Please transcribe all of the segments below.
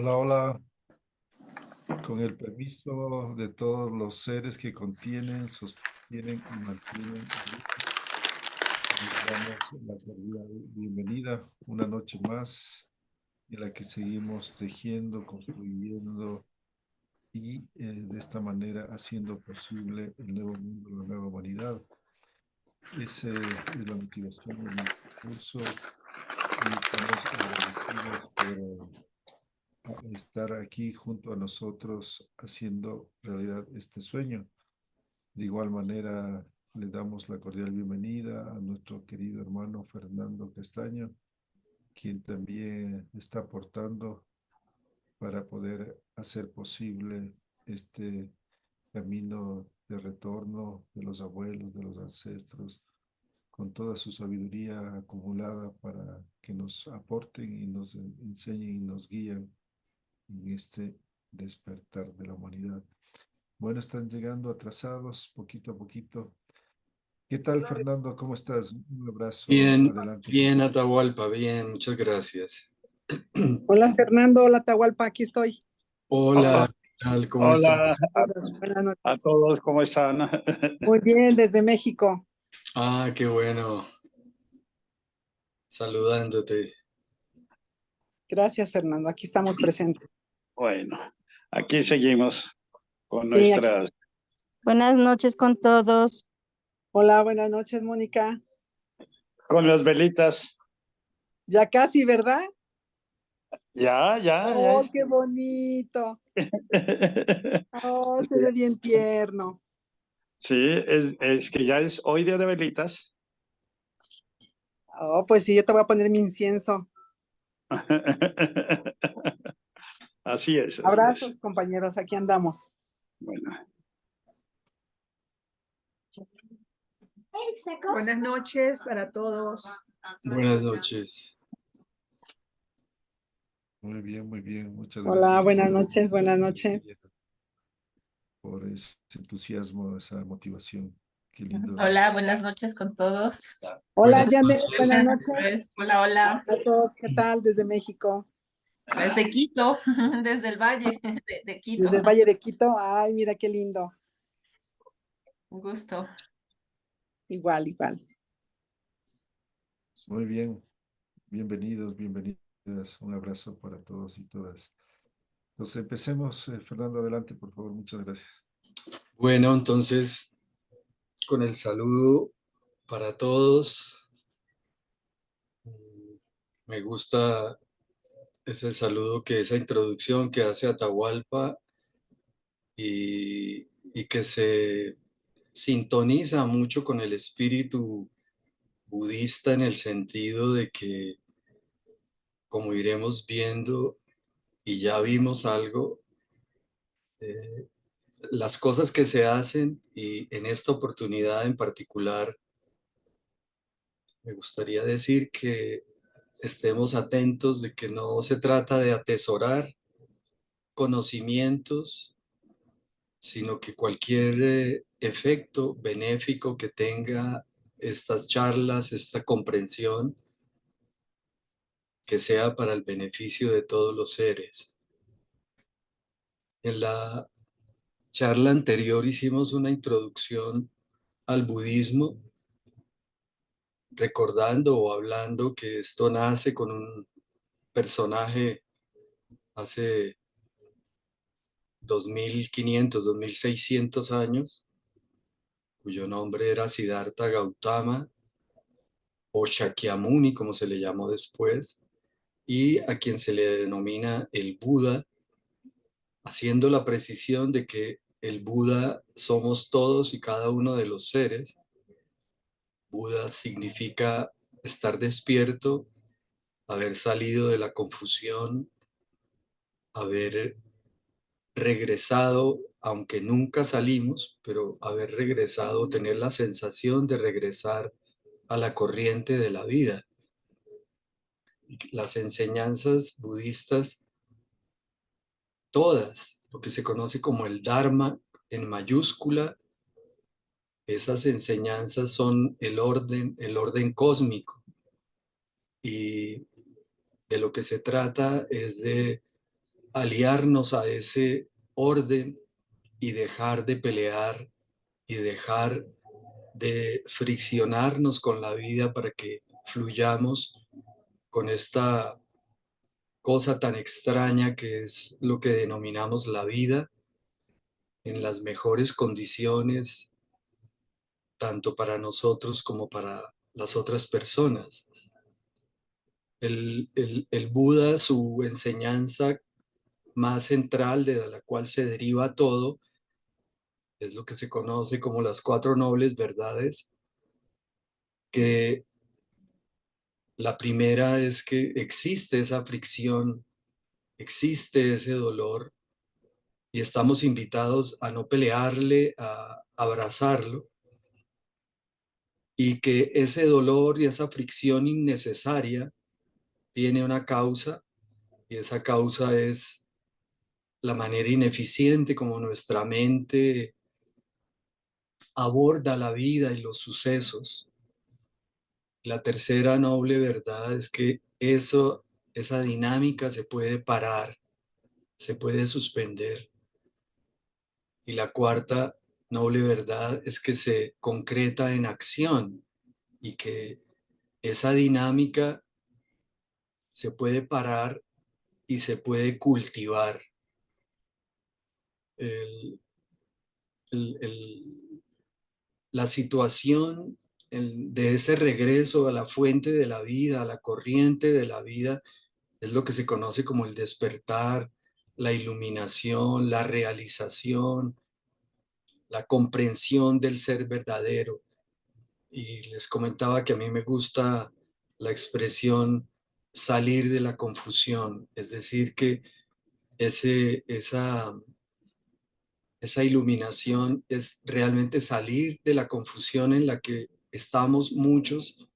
Hola, hola. Con el permiso de todos los seres que contienen, sostienen y mantienen, les damos la cordial bienvenida una noche más en la que seguimos tejiendo, construyendo y de esta manera haciendo posible el nuevo mundo, la nueva humanidad. Esa es la motivación del curso y estamos agradecidos por estar aquí junto a nosotros haciendo realidad este sueño. De igual manera, le damos la cordial bienvenida a nuestro querido hermano Fernando Castaño, quien también está aportando para poder hacer posible este camino de retorno de los abuelos, de los ancestros, con toda su sabiduría acumulada para que nos aporten y nos enseñen y nos guíen en este despertar de la humanidad. Bueno, están llegando atrasados poquito a poquito. ¿Qué tal, Fernando? ¿Cómo estás? Un abrazo. Bien, Adelante. bien, Atahualpa, bien, muchas gracias. Hola Fernando, hola Atahualpa, aquí estoy. Hola, ¿qué tal? ¿Cómo estás? Hola Buenas a noches. todos, ¿cómo están? Muy bien, desde México. Ah, qué bueno. Saludándote. Gracias Fernando, aquí estamos presentes. Bueno, aquí seguimos con Sí, nuestras, Buenas noches con todos. Hola, buenas noches Mónica. con las velitas. Ya casi, ¿verdad? Ya Oh, qué bonito. Oh, se ve bien tierno. Sí, es que ya es hoy día de velitas. Oh, pues sí, yo te voy a poner mi incienso. Así es. Abrazos, compañeros, aquí andamos. Bueno, Buenas noches para todos. Buenas noches. Muy bien, muy bien. Muchas Hola, gracias. buenas noches, buenas noches. Por ese entusiasmo, esa motivación. Qué lindo. Hola, buenas noches con todos. Hola, Buenas Janet, buenas Buenas noches noches. Hola, hola. a todos. ¿Qué tal desde México? Desde Quito, desde el valle de Quito. Desde el Valle de Quito. Ay, mira qué lindo. Un gusto. Igual, igual. Muy bien. Bienvenidos, bienvenidas. Un abrazo para todos y todas. Entonces, empecemos. Fernando, adelante, por favor. Muchas gracias. Bueno, entonces, con el saludo para todos. Me gusta ese saludo, esa introducción que hace Atahualpa y que se sintoniza mucho con el espíritu budista en el sentido de que, como iremos viendo y ya vimos algo, eh, las cosas que se hacen y en esta oportunidad en particular, me gustaría decir que estemos atentos de que no se trata de atesorar conocimientos, sino que cualquier efecto benéfico que tenga estas charlas, esta comprensión, que sea para el beneficio de todos los seres. En la charla anterior hicimos una introducción al budismo, recordando o hablando que esto nace con un personaje hace 2500, 2600 años, cuyo nombre era Siddhartha Gautama o Shakyamuni, como se le llamó después, y a quien se le denomina el Buda, haciendo la precisión de que el Buda somos todos y cada uno de los seres. Buda significa estar despierto, haber salido de la confusión, haber regresado, aunque nunca salimos, pero haber regresado, tener la sensación de regresar a la corriente de la vida. Las enseñanzas budistas, todas, lo que se conoce como el Dharma en mayúscula, esas enseñanzas son el orden cósmico. Y de lo que se trata es de aliarnos a ese orden y dejar de pelear y dejar de friccionarnos con la vida para que fluyamos con esta cosa tan extraña que es lo que denominamos la vida en las mejores condiciones, tanto para nosotros como para las otras personas. El Buda, su enseñanza más central de la cual se deriva todo, es lo que se conoce como las 4 nobles verdades, que la primera es que existe esa fricción, existe ese dolor y estamos invitados a no pelearle, a abrazarlo, y que ese dolor y esa fricción innecesaria tiene una causa, y esa causa es la manera ineficiente como nuestra mente aborda la vida y los sucesos. La tercera noble verdad es que esa dinámica se puede parar, se puede suspender. Y la cuarta noble verdad es que se concreta en acción y que esa dinámica se puede parar y se puede cultivar. El, la situación de ese regreso a la fuente de la vida, a la corriente de la vida, es lo que se conoce como el despertar, la iluminación, la realización, la comprensión del ser verdadero. Y les comentaba que a mí me gusta la expresión salir de la confusión, es decir, que esa iluminación es realmente salir de la confusión en la que estamos muchos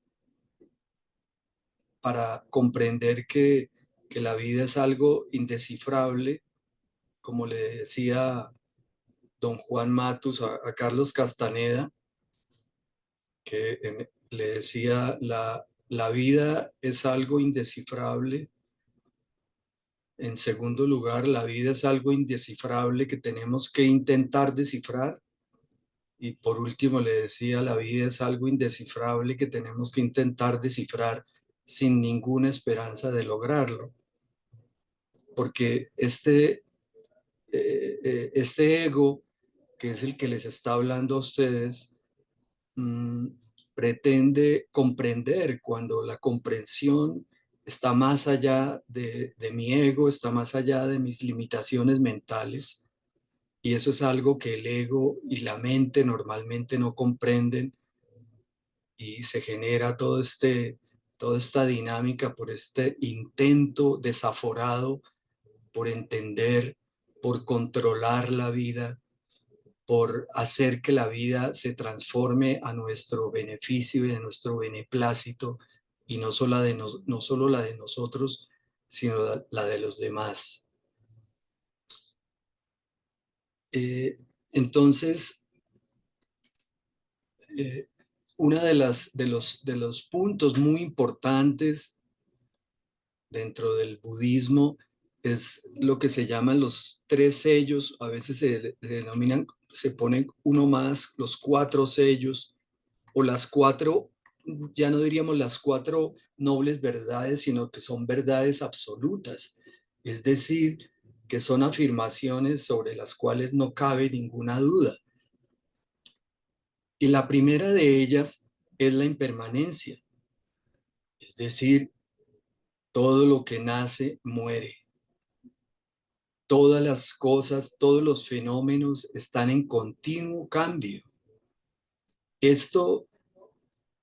para comprender que la vida es algo indescifrable, como le decía don Juan Matus a Carlos Castaneda, que le decía, la vida es algo indescifrable. En segundo lugar, la vida es algo indescifrable que tenemos que intentar descifrar. Y por último le decía, la vida es algo indescifrable que tenemos que intentar descifrar sin ninguna esperanza de lograrlo. Porque este ego, que es el que les está hablando a ustedes, pretende comprender cuando la comprensión está más allá de mi ego, está más allá de mis limitaciones mentales. Y eso es algo que el ego y la mente normalmente no comprenden, y se genera toda esta dinámica por este intento desaforado por entender, por controlar la vida, por hacer que la vida se transforme a nuestro beneficio y a nuestro beneplácito, y no solo la de nosotros, sino la de los demás. Entonces, uno de los puntos muy importantes dentro del budismo es lo que se llaman los 3 sellos, a veces se denominan, se ponen uno más, los 4 sellos, o las 4, ya no diríamos las 4 nobles verdades, sino que son verdades absolutas, es decir, que son afirmaciones sobre las cuales no cabe ninguna duda. Y la primera de ellas es la impermanencia, es decir, todo lo que nace muere. Todas las cosas, todos los fenómenos están en continuo cambio. Esto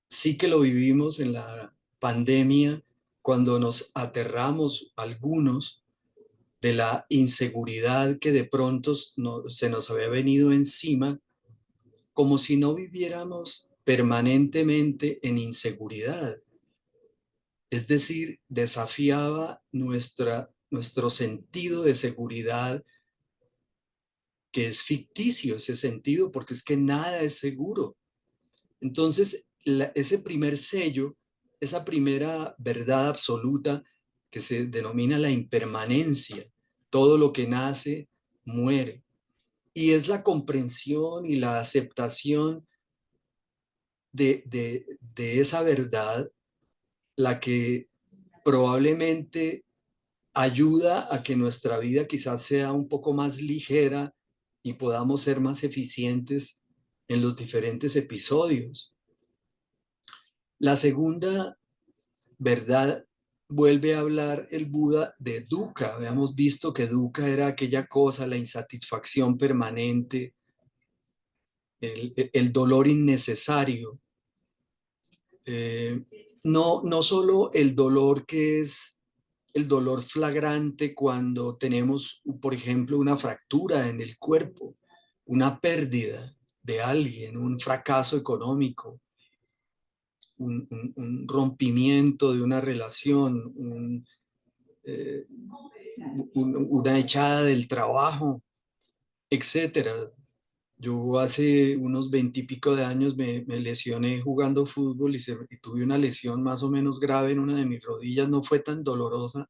sí que lo vivimos en la pandemia, cuando nos aterramos algunos de la inseguridad que de pronto se nos había venido encima, como si no viviéramos permanentemente en inseguridad. Es decir, desafiaba nuestro sentido de seguridad, que es ficticio ese sentido, porque es que nada es seguro. Entonces, ese primer sello, esa primera verdad absoluta que se denomina la impermanencia, todo lo que nace muere. Y es la comprensión y la aceptación de esa verdad la que probablemente ayuda a que nuestra vida quizás sea un poco más ligera y podamos ser más eficientes en los diferentes episodios. La segunda verdad, vuelve a hablar el Buda de dukkha. Habíamos visto que dukkha era aquella cosa, la insatisfacción permanente, el dolor innecesario. No solo el dolor que es el dolor flagrante cuando tenemos, por ejemplo, una fractura en el cuerpo, una pérdida de alguien, un fracaso económico, un rompimiento de una relación, una echada del trabajo, etcétera. Yo hace unos 20 y pico de años me lesioné jugando fútbol y tuve una lesión más o menos grave en una de mis rodillas. No fue tan dolorosa,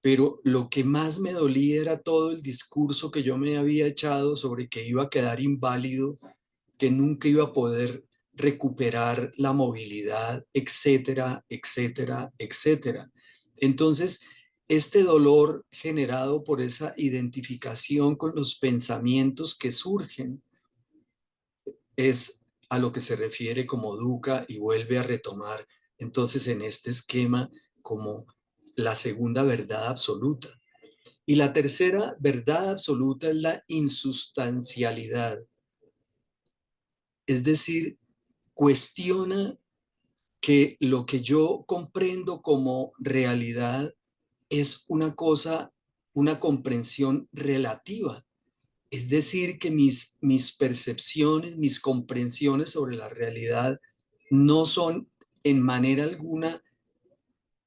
pero lo que más me dolía era todo el discurso que yo me había echado sobre que iba a quedar inválido, que nunca iba a poder recuperar la movilidad, etcétera, etcétera, etcétera. Entonces, este dolor generado por esa identificación con los pensamientos que surgen es a lo que se refiere como dukkha y vuelve a retomar entonces en este esquema como la segunda verdad absoluta. Y la tercera verdad absoluta es la insustancialidad. Es decir, cuestiona que lo que yo comprendo como realidad es una cosa, una comprensión relativa. Es decir, que mis percepciones, mis comprensiones sobre la realidad no son en manera alguna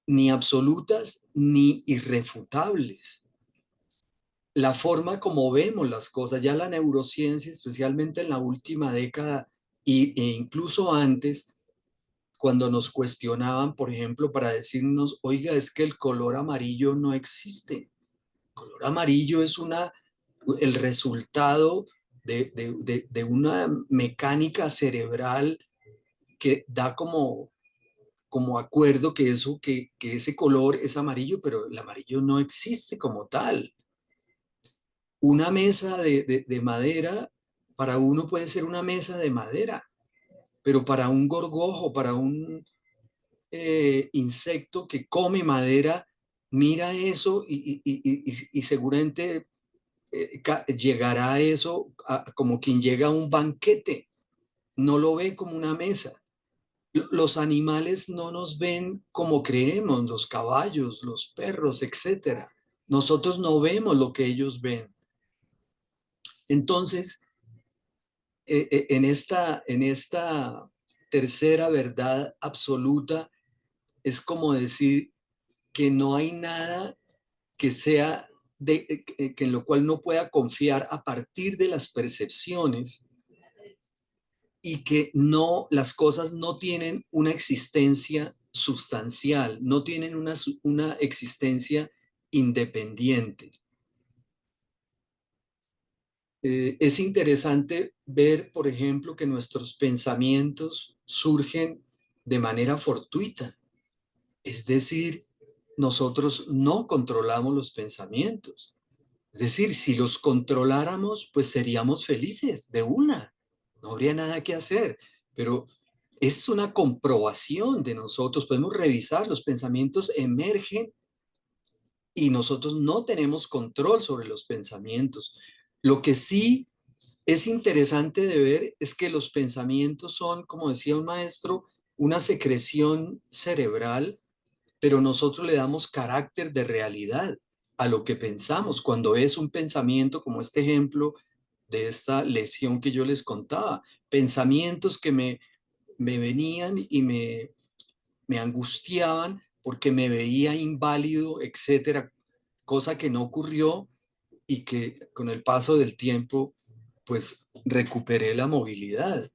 ni absolutas ni irrefutables. La forma como vemos las cosas, ya la neurociencia, especialmente en la última década e incluso antes, cuando nos cuestionaban, por ejemplo, para decirnos, oiga, es que el color amarillo no existe. El color amarillo es el resultado de una mecánica cerebral que da como acuerdo que ese color es amarillo, pero el amarillo no existe como tal. Una mesa de madera, para uno puede ser una mesa de madera, pero para un gorgojo, para un insecto que come madera, mira eso y seguramente llegará a eso como quien llega a un banquete, no lo ve como una mesa. Los animales no nos ven como creemos, los caballos, los perros, etcétera. Nosotros no vemos lo que ellos ven. Entonces, en esta tercera verdad absoluta, es como decir que no hay nada que sea que en lo cual no pueda confiar a partir de las percepciones y que las cosas no tienen una existencia sustancial, no tienen una existencia independiente. Es interesante ver, por ejemplo, que nuestros pensamientos surgen de manera fortuita. Es decir, nosotros no controlamos los pensamientos. Es decir, si los controláramos, pues seríamos felices de una. No habría nada que hacer. Pero esa es una comprobación de nosotros. Podemos revisar, los pensamientos emergen y nosotros no tenemos control sobre los pensamientos. Lo que sí es interesante de ver es que los pensamientos son, como decía un maestro, una secreción cerebral, pero nosotros le damos carácter de realidad a lo que pensamos. Cuando es un pensamiento, como este ejemplo de esta lesión que yo les contaba, pensamientos que me venían y me angustiaban porque me veía inválido, etcétera, cosa que no ocurrió y que con el paso del tiempo, pues recuperé la movilidad.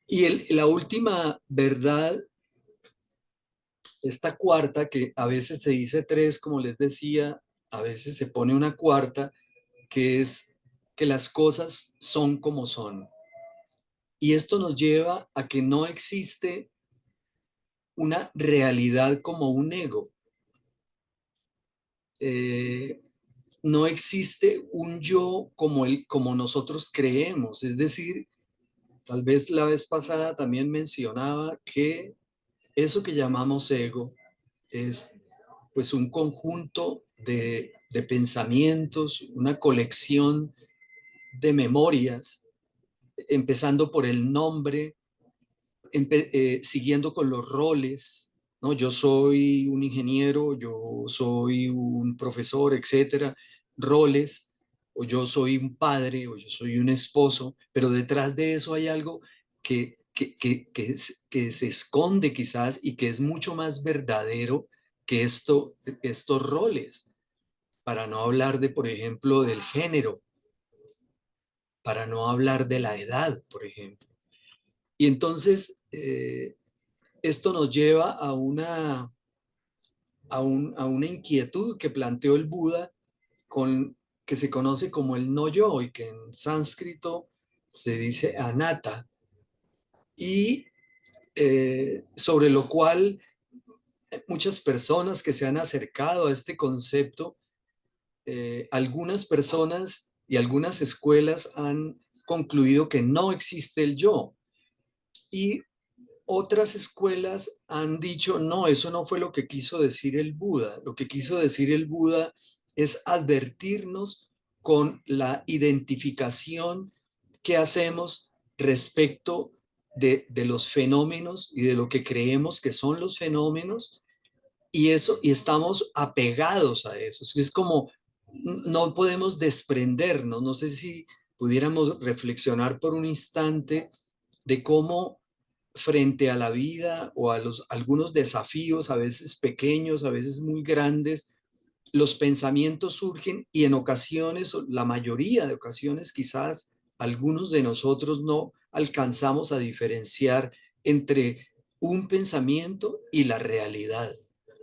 Y la última verdad esta cuarta, que a veces se dice tres, como les decía, a veces se pone una cuarta, que es que las cosas son como son. Y esto nos lleva a que no existe una realidad como un ego. No existe un yo como nosotros creemos. Es decir, tal vez la vez pasada también mencionaba que eso que llamamos ego es pues un conjunto de pensamientos, una colección de memorias, empezando por el nombre, siguiendo con los roles, ¿no? Yo soy un ingeniero, yo soy un profesor, etcétera, roles, o yo soy un padre, o yo soy un esposo, pero detrás de eso hay algo que se esconde quizás y que es mucho más verdadero que estos roles, para no hablar de, por ejemplo, del género, para no hablar de la edad, por ejemplo. Y entonces, esto nos lleva a una inquietud que planteó el Buda, que se conoce como el no yo y que en sánscrito se dice anatta, y sobre lo cual muchas personas que se han acercado a este concepto, algunas personas y algunas escuelas han concluido que no existe el yo, y otras escuelas han dicho, no, eso no fue lo que quiso decir el Buda. Lo que quiso decir el Buda es advertirnos con la identificación que hacemos respecto de los fenómenos y de lo que creemos que son los fenómenos, y estamos apegados a eso. Es como, no podemos desprendernos. No sé si pudiéramos reflexionar por un instante de cómo frente a la vida o a algunos desafíos, a veces pequeños, a veces muy grandes, los pensamientos surgen, y en ocasiones, la mayoría de ocasiones, quizás algunos de nosotros no alcanzamos a diferenciar entre un pensamiento y la realidad,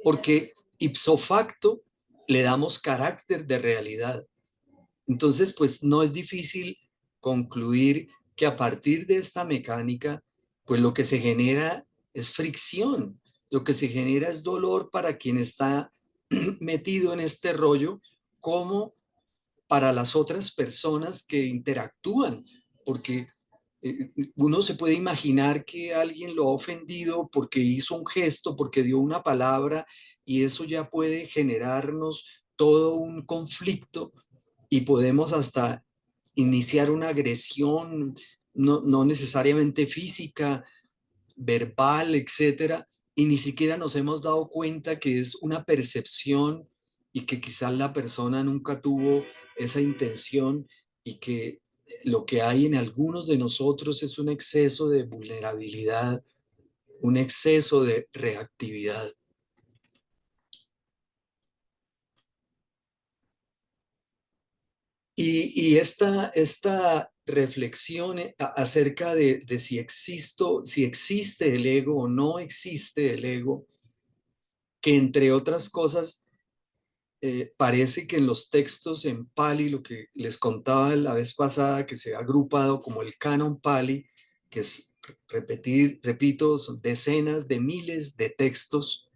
porque ipso facto le damos carácter de realidad. Entonces, pues no es difícil concluir que a partir de esta mecánica, pues lo que se genera es fricción, lo que se genera es dolor para quien está metido en este rollo, como para las otras personas que interactúan, porque uno se puede imaginar que alguien lo ha ofendido porque hizo un gesto, porque dio una palabra, y eso ya puede generarnos todo un conflicto, y podemos hasta iniciar una agresión, no necesariamente física, verbal, etcétera, y ni siquiera nos hemos dado cuenta que es una percepción y que quizás la persona nunca tuvo esa intención, y que lo que hay en algunos de nosotros es un exceso de vulnerabilidad, un exceso de reactividad. Y esta reflexión acerca de si existe el ego o no existe el ego, que entre otras cosas, parece que en los textos en Pali, lo que les contaba la vez pasada, que se ha agrupado como el canon Pali, que es, repito, son decenas de miles de textos,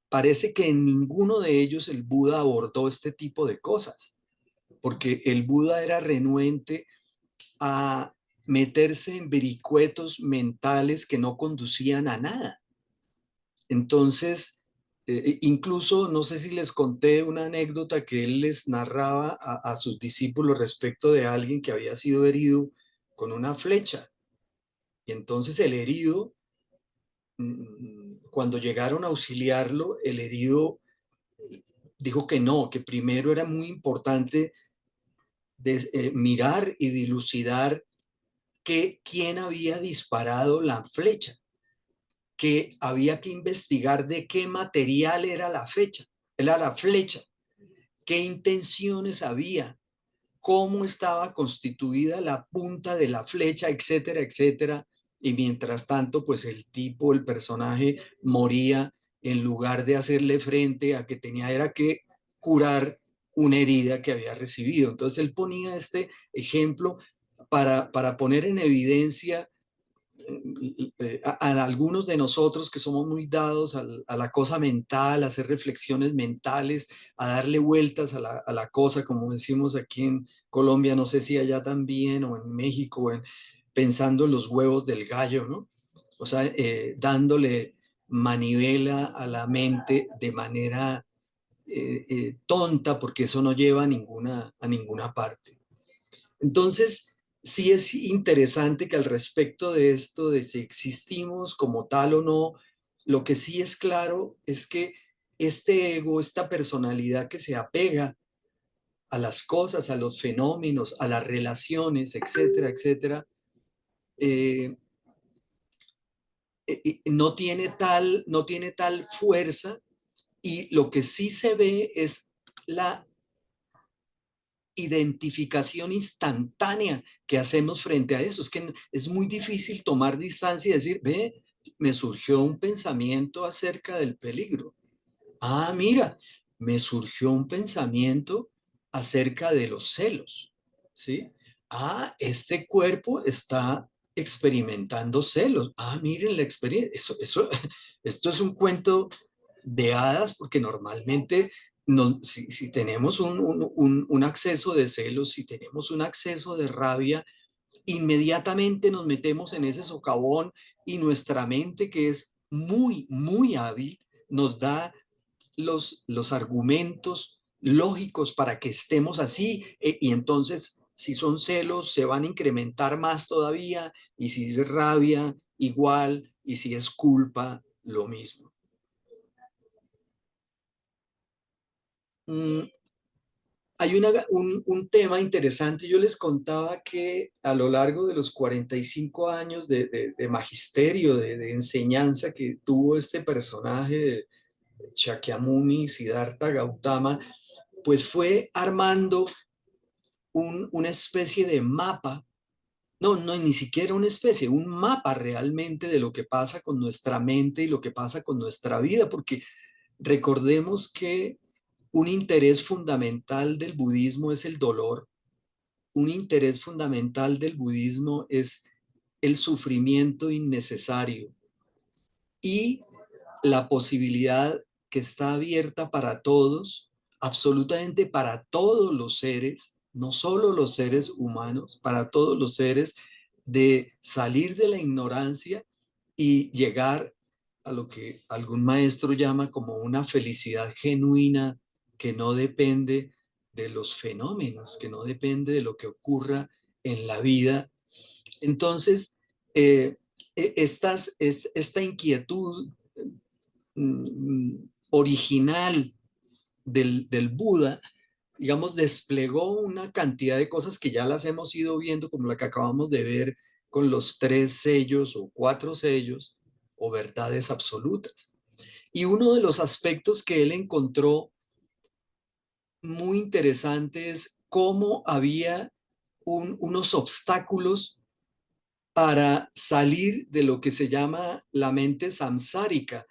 parece que en ninguno de ellos el Buda abordó este tipo de cosas, porque el Buda era renuente a meterse en vericuetos mentales que no conducían a nada. Entonces, incluso, no sé si les conté una anécdota que él les narraba a sus discípulos respecto de alguien que había sido herido con una flecha. Y entonces el herido, cuando llegaron a auxiliarlo, el herido dijo que no, que primero era muy importante mirar y dilucidar quién había disparado la flecha, que había que investigar de qué material era la flecha, qué intenciones había, cómo estaba constituida la punta de la flecha, etcétera, etcétera. Y mientras tanto, pues el personaje moría en lugar de hacerle frente a que tenía era que curar una herida que había recibido. Entonces él ponía este ejemplo para poner en evidencia a algunos de nosotros que somos muy dados a la cosa mental, a hacer reflexiones mentales, a darle vueltas a la cosa, como decimos aquí en Colombia, no sé si allá también, o en México, pensando en los huevos del gallo, ¿no? O sea, dándole manivela a la mente de manera tonta, porque eso no lleva a ninguna parte. Entonces, sí es interesante que al respecto de esto, de si existimos como tal o no, lo que sí es claro es que este ego, esta personalidad que se apega a las cosas, a los fenómenos, a las relaciones, etcétera, etcétera, eh, no tiene tal fuerza, y lo que sí se ve es la identificación instantánea que hacemos frente a eso. Es que es muy difícil tomar distancia y decir, ve, me surgió un pensamiento acerca del peligro. Ah, mira, me surgió un pensamiento acerca de los celos, ¿sí? Ah, este cuerpo está experimentando celos. Ah, miren la experiencia. Esto es un cuento de hadas, porque normalmente si tenemos un acceso de celos, si tenemos un acceso de rabia, inmediatamente nos metemos en ese socavón, y nuestra mente, que es muy, muy hábil, nos da los argumentos lógicos para que estemos así, y entonces si son celos se van a incrementar más todavía, y si es rabia igual, y si es culpa lo mismo. Hay un tema interesante. Yo les contaba que a lo largo de los 45 años de magisterio, de enseñanza que tuvo este personaje de Shakyamuni, Siddhartha Gautama, pues fue armando una especie de mapa. No, ni siquiera una especie, un mapa realmente de lo que pasa con nuestra mente y lo que pasa con nuestra vida, porque recordemos que un interés fundamental del budismo es el dolor. Un interés fundamental del budismo es el sufrimiento innecesario, y la posibilidad que está abierta para todos, absolutamente para todos los seres, no solo los seres humanos, para todos los seres, de salir de la ignorancia y llegar a lo que algún maestro llama como una felicidad genuina, que no depende de los fenómenos, que no depende de lo que ocurra en la vida. Entonces, esta inquietud original del Buda, digamos, desplegó una cantidad de cosas que ya las hemos ido viendo, como la que acabamos de ver con los 3 sellos o 4 sellos o verdades absolutas. Y uno de los aspectos que él encontró muy interesante es cómo había unos obstáculos para salir de lo que se llama la mente samsárica.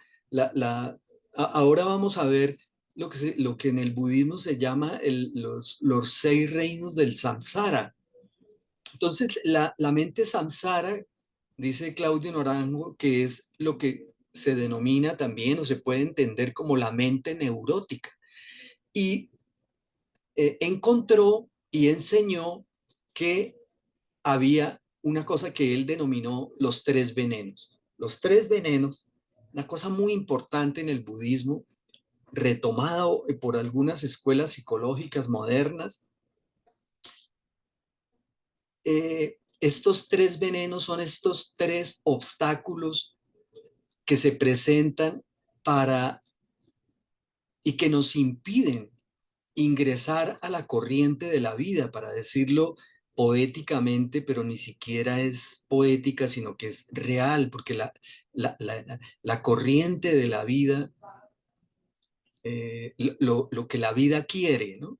Ahora vamos a ver lo que en el budismo se llama los 6 reinos del samsara. Entonces, la mente samsara, dice Claudio Naranjo, que es lo que se denomina también, o se puede entender como la mente neurótica. Y encontró y enseñó que había una cosa que él denominó los 3 venenos. Los 3 venenos, una cosa muy importante en el budismo, retomado por algunas escuelas psicológicas modernas. Estos 3 venenos son estos 3 obstáculos que se presentan y que nos impiden ingresar a la corriente de la vida, para decirlo poéticamente, pero ni siquiera es poética, sino que es real, porque la corriente de la vida, lo que la vida quiere, ¿no?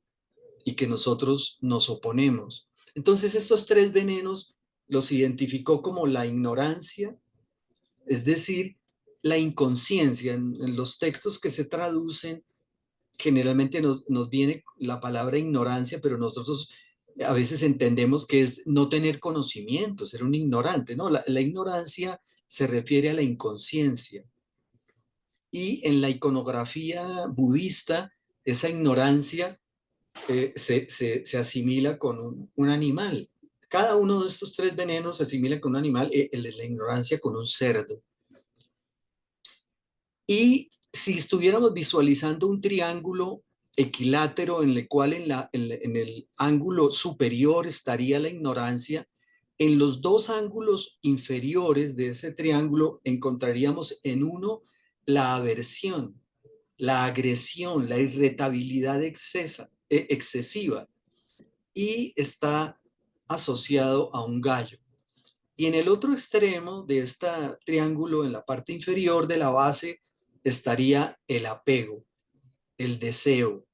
Y que nosotros nos oponemos. Entonces, estos 3 venenos los identificó como la ignorancia, es decir, la inconsciencia. En los textos que se traducen, generalmente nos viene la palabra ignorancia, pero nosotros a veces entendemos que es no tener conocimiento, ser un ignorante. No, la ignorancia se refiere a la inconsciencia. Y en la iconografía budista, esa ignorancia se asimila con un animal. Cada uno de estos tres venenos se asimila con un animal, el de la ignorancia con un cerdo. Y si estuviéramos visualizando un triángulo equilátero en el cual en el ángulo superior estaría la ignorancia, en los dos ángulos inferiores de ese triángulo encontraríamos en uno la aversión, la agresión, la irritabilidad excesiva, y está asociado a un gallo. Y en el otro extremo de este triángulo, en la parte inferior de la base, estaría el apego, el deseo,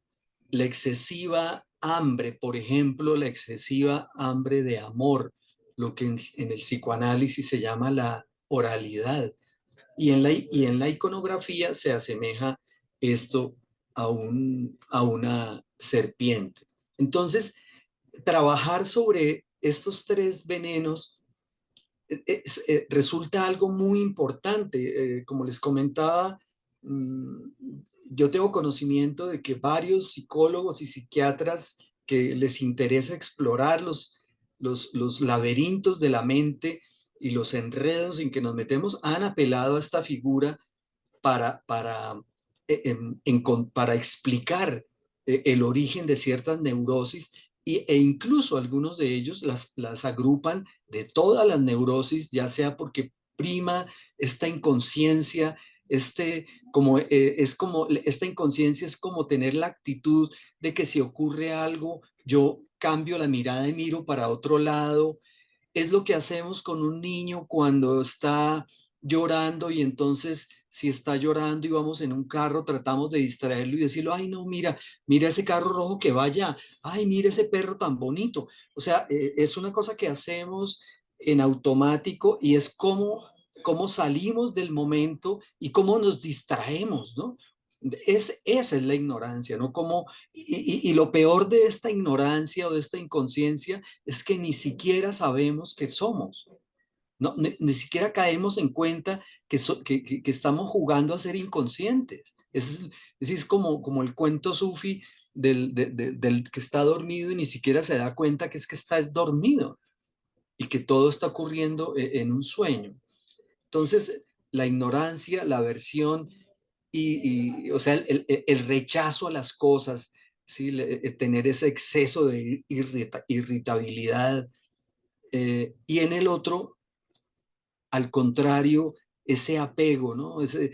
la excesiva hambre, por ejemplo, la excesiva hambre de amor, lo que en el psicoanálisis se llama la oralidad. Y en la iconografía se asemeja esto a una serpiente. Entonces, trabajar sobre estos tres venenos resulta algo muy importante. Como les comentaba, yo tengo conocimiento de que varios psicólogos y psiquiatras que les interesa explorar los laberintos de la mente y los enredos en que nos metemos han apelado a esta figura para explicar el origen de ciertas neurosis e incluso algunos de ellos las agrupan de todas las neurosis, ya sea porque prima esta inconsciencia, esta inconsciencia es como tener la actitud de que si ocurre algo, yo cambio la mirada y miro para otro lado. Es lo que hacemos con un niño cuando está llorando, y entonces si está llorando y vamos en un carro, tratamos de distraerlo y decirlo, ay no, mira ese carro rojo que vaya, ay mira ese perro tan bonito. O sea, es una cosa que hacemos en automático, y es cómo salimos del momento y cómo nos distraemos, ¿no? Esa es la ignorancia, ¿no? Y lo peor de esta ignorancia o de esta inconsciencia es que ni siquiera sabemos qué somos. No, ni siquiera caemos en cuenta que estamos jugando a ser inconscientes. Es como el cuento sufi del que está dormido y ni siquiera se da cuenta que está dormido y que todo está ocurriendo en un sueño. Entonces, la ignorancia, la aversión o sea, el rechazo a las cosas, ¿sí? Tener ese exceso de irritabilidad. Y en el otro, al contrario, ese apego, ¿no? Sí,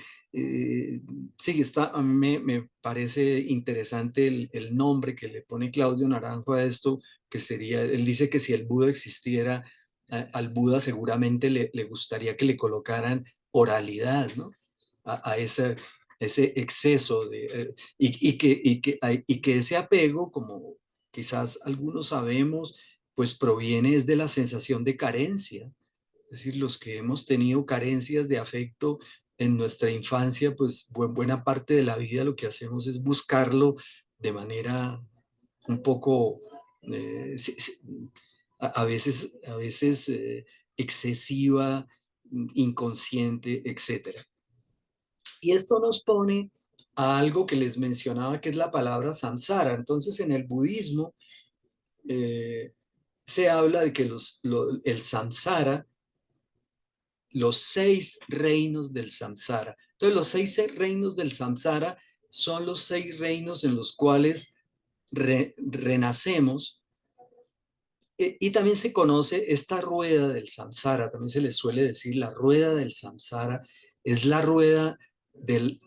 a mí me parece interesante el nombre que le pone Claudio Naranjo a esto, que sería, él dice que si el Buda existiera, al Buda seguramente le gustaría que le colocaran oralidad, ¿no? A ese exceso y que ese apego, como quizás algunos sabemos, pues proviene es de la sensación de carencia. Es decir, los que hemos tenido carencias de afecto en nuestra infancia, pues buena parte de la vida lo que hacemos es buscarlo de manera un poco, a veces excesiva, inconsciente, etc. Y esto nos pone a algo que les mencionaba, que es la palabra samsara. Entonces, en el budismo se habla de que el samsara, los 6 reinos del samsara. Entonces, los 6 reinos del samsara son los 6 reinos en los cuales renacemos. Y también se conoce esta rueda del samsara, también se le suele decir la rueda del samsara, es la rueda del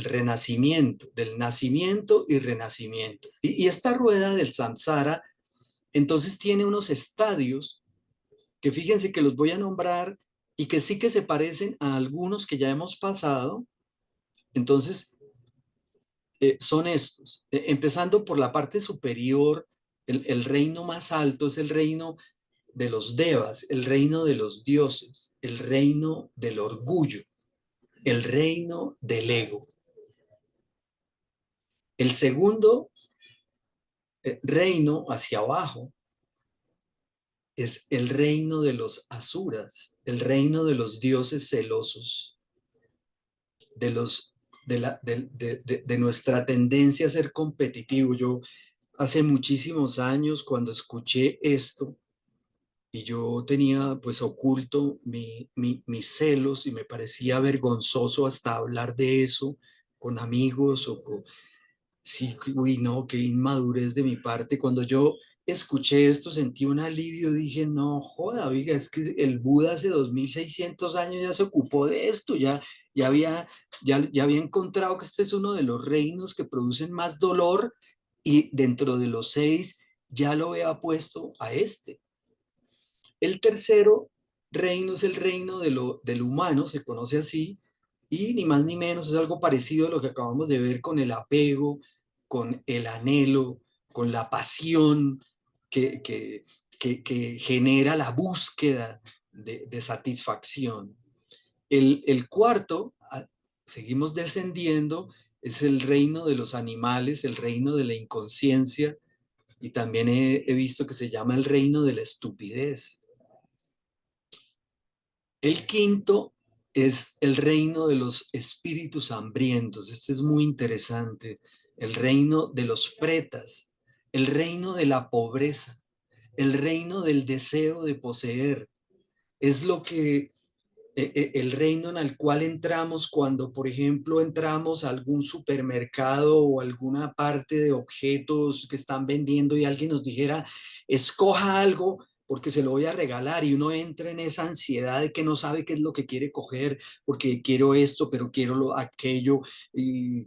renacimiento, del nacimiento y renacimiento. Y esta rueda del samsara, entonces tiene unos estadios que fíjense que los voy a nombrar y que sí que se parecen a algunos que ya hemos pasado. Entonces, son estos. Empezando por la parte superior, el reino más alto es el reino de los devas, el reino de los dioses, el reino del orgullo. el reino del ego. El segundo reino hacia abajo es el reino de los asuras, el reino de los dioses celosos, de nuestra tendencia a ser competitivo. Yo hace muchísimos años, cuando escuché esto, y yo tenía pues oculto mis celos, y me parecía vergonzoso hasta hablar de eso con amigos o con... Sí, uy, no, qué inmadurez de mi parte. Cuando yo escuché esto, sentí un alivio, dije, no, joda, oiga, es que el Buda hace 2600 años ya se ocupó de esto, ya había encontrado que este es uno de los reinos que producen más dolor, y dentro de los 6 ya lo había puesto a este. El tercero reino es el reino del humano, se conoce así, y ni más ni menos es algo parecido a lo que acabamos de ver con el apego, con el anhelo, con la pasión que genera la búsqueda de satisfacción. El cuarto, seguimos descendiendo, es el reino de los animales, el reino de la inconsciencia, y también he visto que se llama el reino de la estupidez. El quinto es el reino de los espíritus hambrientos. Este es muy interesante. El reino de los pretas, el reino de la pobreza, el reino del deseo de poseer. Es lo que el reino en el cual entramos cuando, por ejemplo, entramos a algún supermercado o alguna parte de objetos que están vendiendo, y alguien nos dijera, escoja algo porque se lo voy a regalar, y uno entra en esa ansiedad de que no sabe qué es lo que quiere coger, porque quiero esto, pero quiero aquello, y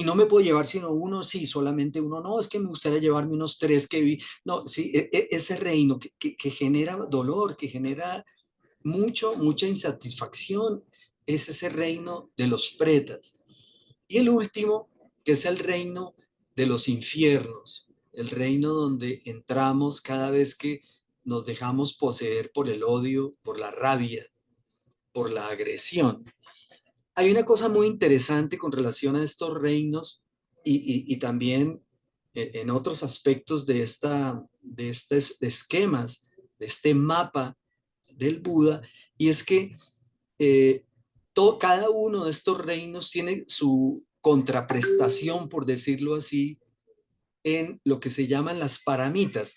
no me puedo llevar sino uno, sí, solamente uno, no, es que me gustaría llevarme unos 3 que vi, no, sí, ese reino que genera dolor, que genera mucha insatisfacción, es ese reino de los pretas. Y el último, que es el reino de los infiernos, el reino donde entramos cada vez que nos dejamos poseer por el odio, por la rabia, por la agresión. Hay una cosa muy interesante con relación a estos reinos, y también en otros aspectos de estos esquemas, de este mapa del Buda, y es que cada uno de estos reinos tiene su contraprestación, por decirlo así, en lo que se llaman las paramitas,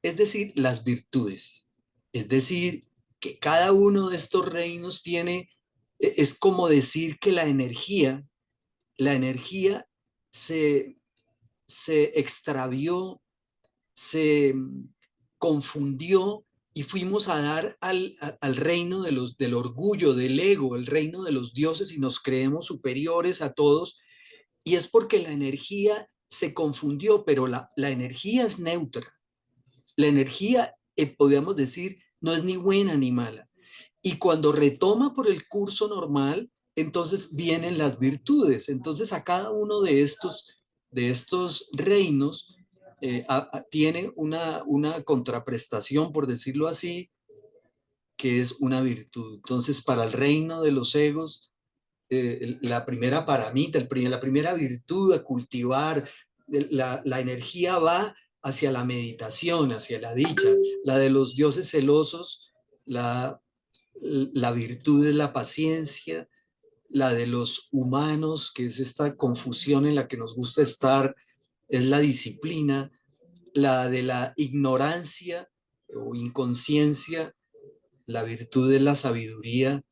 es decir, las virtudes. Es decir, que cada uno de estos reinos tiene, es como decir que la energía se extravió, se confundió, y fuimos a dar al reino del orgullo, del ego, el reino de los dioses, y nos creemos superiores a todos. Y es porque la energía se confundió, pero la energía es neutra. La energía, podríamos decir, no es ni buena ni mala. Y cuando retoma por el curso normal, entonces vienen las virtudes. Entonces a cada uno de estos reinos tiene una contraprestación, por decirlo así, que es una virtud. Entonces, para el reino de los egos, la primera paramita, la primera virtud a cultivar, la energía va hacia la meditación, hacia la dicha. La de los dioses celosos, la virtud es la paciencia. La de los humanos, que es esta confusión en la que nos gusta estar, es la disciplina. La de la ignorancia o inconsciencia, la virtud es la sabiduría.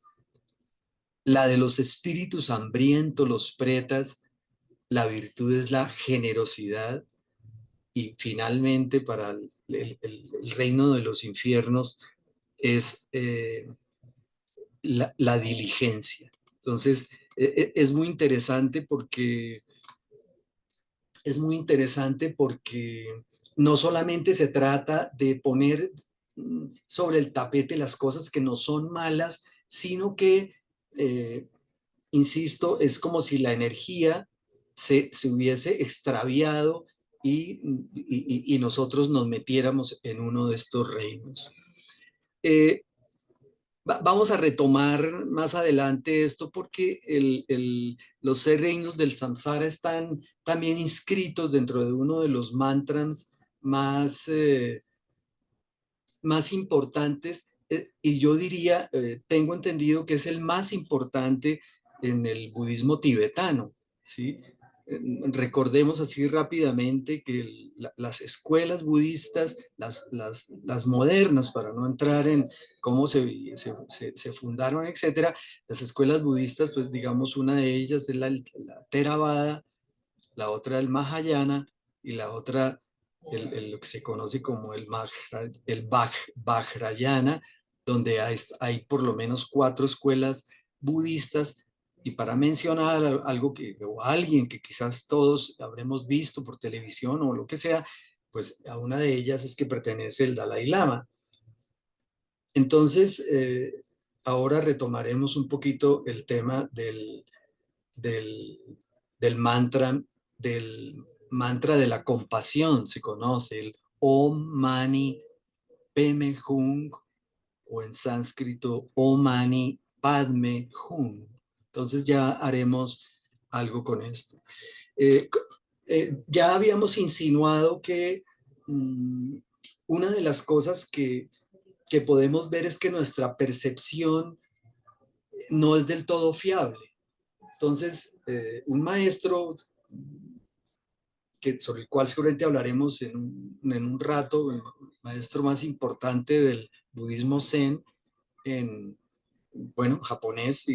La de los espíritus hambrientos, los pretas, la virtud es la generosidad. Y finalmente, para el reino de los infiernos, es la diligencia. Entonces, es muy interesante porque no solamente se trata de poner sobre el tapete las cosas que no son malas, sino que, insisto, es como si la energía se hubiese extraviado, y nosotros nos metiéramos en uno de estos reinos. vamos a retomar más adelante esto porque los 6 reinos del samsara están también inscritos dentro de uno de los mantras más, más importantes, y yo diría, tengo entendido que es el más importante en el budismo tibetano, ¿sí? Recordemos así rápidamente que las escuelas budistas, las modernas, para no entrar en cómo se fundaron, etcétera, las escuelas budistas, pues digamos, una de ellas es la Theravada, la otra el Mahayana y la otra lo que se conoce como el Vajrayana, donde hay por lo menos 4 escuelas budistas. Y para mencionar algo o alguien que quizás todos habremos visto por televisión o lo que sea, pues a una de ellas es que pertenece el Dalai Lama. Entonces, ahora retomaremos un poquito el tema del mantra, de la compasión, se conoce, el Om Mani Padme Hum, o en sánscrito Om Mani Padme Hum. Entonces ya haremos algo con esto. Ya habíamos insinuado que una de las cosas que podemos ver es que nuestra percepción no es del todo fiable. Entonces, un maestro sobre el cual seguramente hablaremos en un rato, el maestro más importante del budismo zen, japonés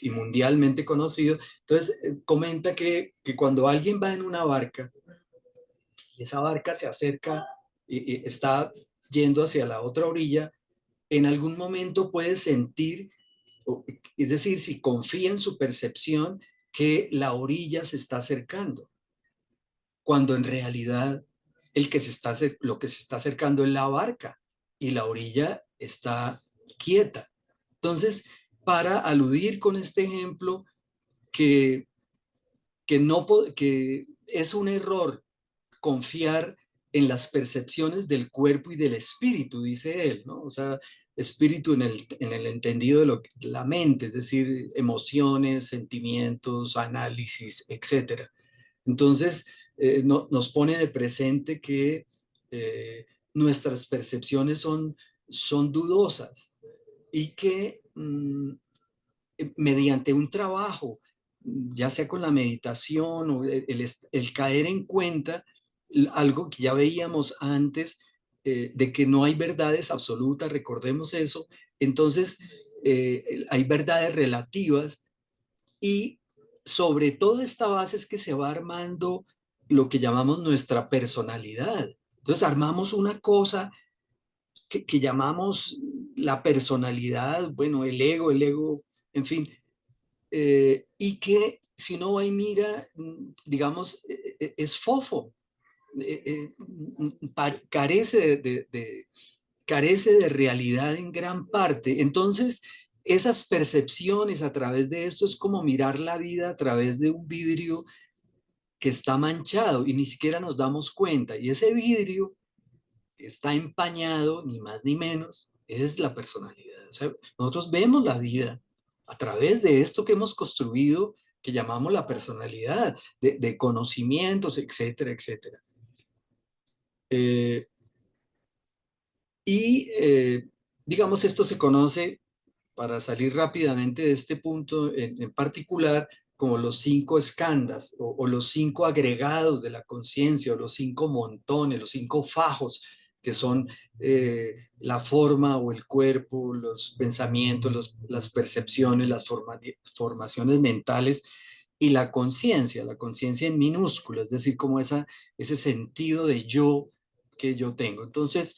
y mundialmente conocido. Entonces, comenta que cuando alguien va en una barca y esa barca se acerca y está yendo hacia la otra orilla, en algún momento puede sentir, es decir, si confía en su percepción, que la orilla se está acercando, cuando en realidad lo que se está acercando es la barca y la orilla está quieta. Entonces, para aludir con este ejemplo que es un error confiar en las percepciones del cuerpo y del espíritu, dice él, ¿no? O sea, espíritu en el entendido de la mente, es decir, emociones, sentimientos, análisis, etcétera. Entonces, nos pone de presente que nuestras percepciones son dudosas y que mediante un trabajo, ya sea con la meditación o el caer en cuenta, algo que ya veíamos antes, de que no hay verdades absolutas, recordemos eso. Entonces, hay verdades relativas, y sobre toda esta base es que se va armando lo que llamamos nuestra personalidad. Entonces armamos una cosa que llamamos la personalidad, bueno, el ego, en fin, y que si uno va y mira, digamos, es fofo, carece carece de realidad en gran parte. Entonces, esas percepciones a través de esto es como mirar la vida a través de un vidrio que está manchado y ni siquiera nos damos cuenta. Y ese vidrio está empañado, ni más ni menos, es la personalidad. O sea, nosotros vemos la vida a través de esto que hemos construido, que llamamos la personalidad, de conocimientos, etcétera, etcétera. Digamos, esto se conoce, para salir rápidamente de este punto en particular, como los 5 skandhas o los 5 agregados de la conciencia, o los 5 montones, los 5 fajos, que son la forma o el cuerpo, los pensamientos, las percepciones, las formaciones mentales y la conciencia en minúscula, es decir, como ese sentido de yo que yo tengo. Entonces,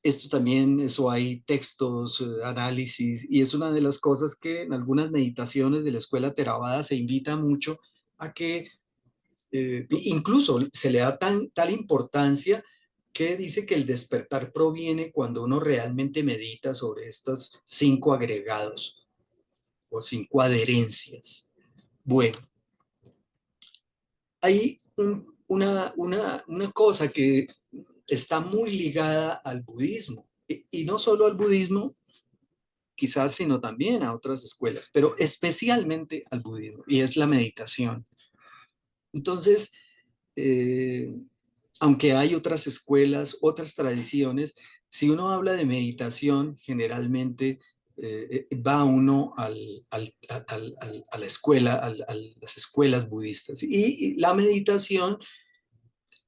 esto también, eso hay textos, análisis, y es una de las cosas que en algunas meditaciones de la escuela Theravada se invita mucho a que, incluso se le da tal importancia, que dice que el despertar proviene cuando uno realmente medita sobre estos 5 agregados o 5 adherencias. Bueno, hay una cosa que está muy ligada al budismo, y no solo al budismo, quizás, sino también a otras escuelas, pero especialmente al budismo, y es la meditación. Entonces, aunque hay otras escuelas, otras tradiciones, si uno habla de meditación, generalmente va uno a la escuela, a las escuelas budistas. Y la meditación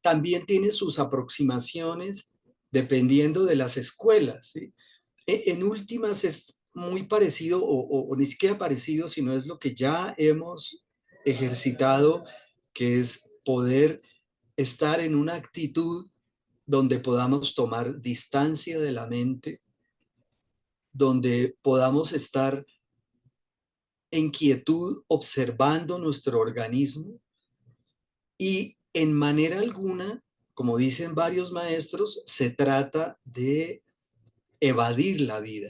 también tiene sus aproximaciones dependiendo de las escuelas, ¿sí? En últimas es muy parecido o ni siquiera parecido, sino es lo que ya hemos ejercitado, que es poder estar en una actitud donde podamos tomar distancia de la mente, donde podamos estar en quietud observando nuestro organismo y en manera alguna, como dicen varios maestros, se trata de evadir la vida.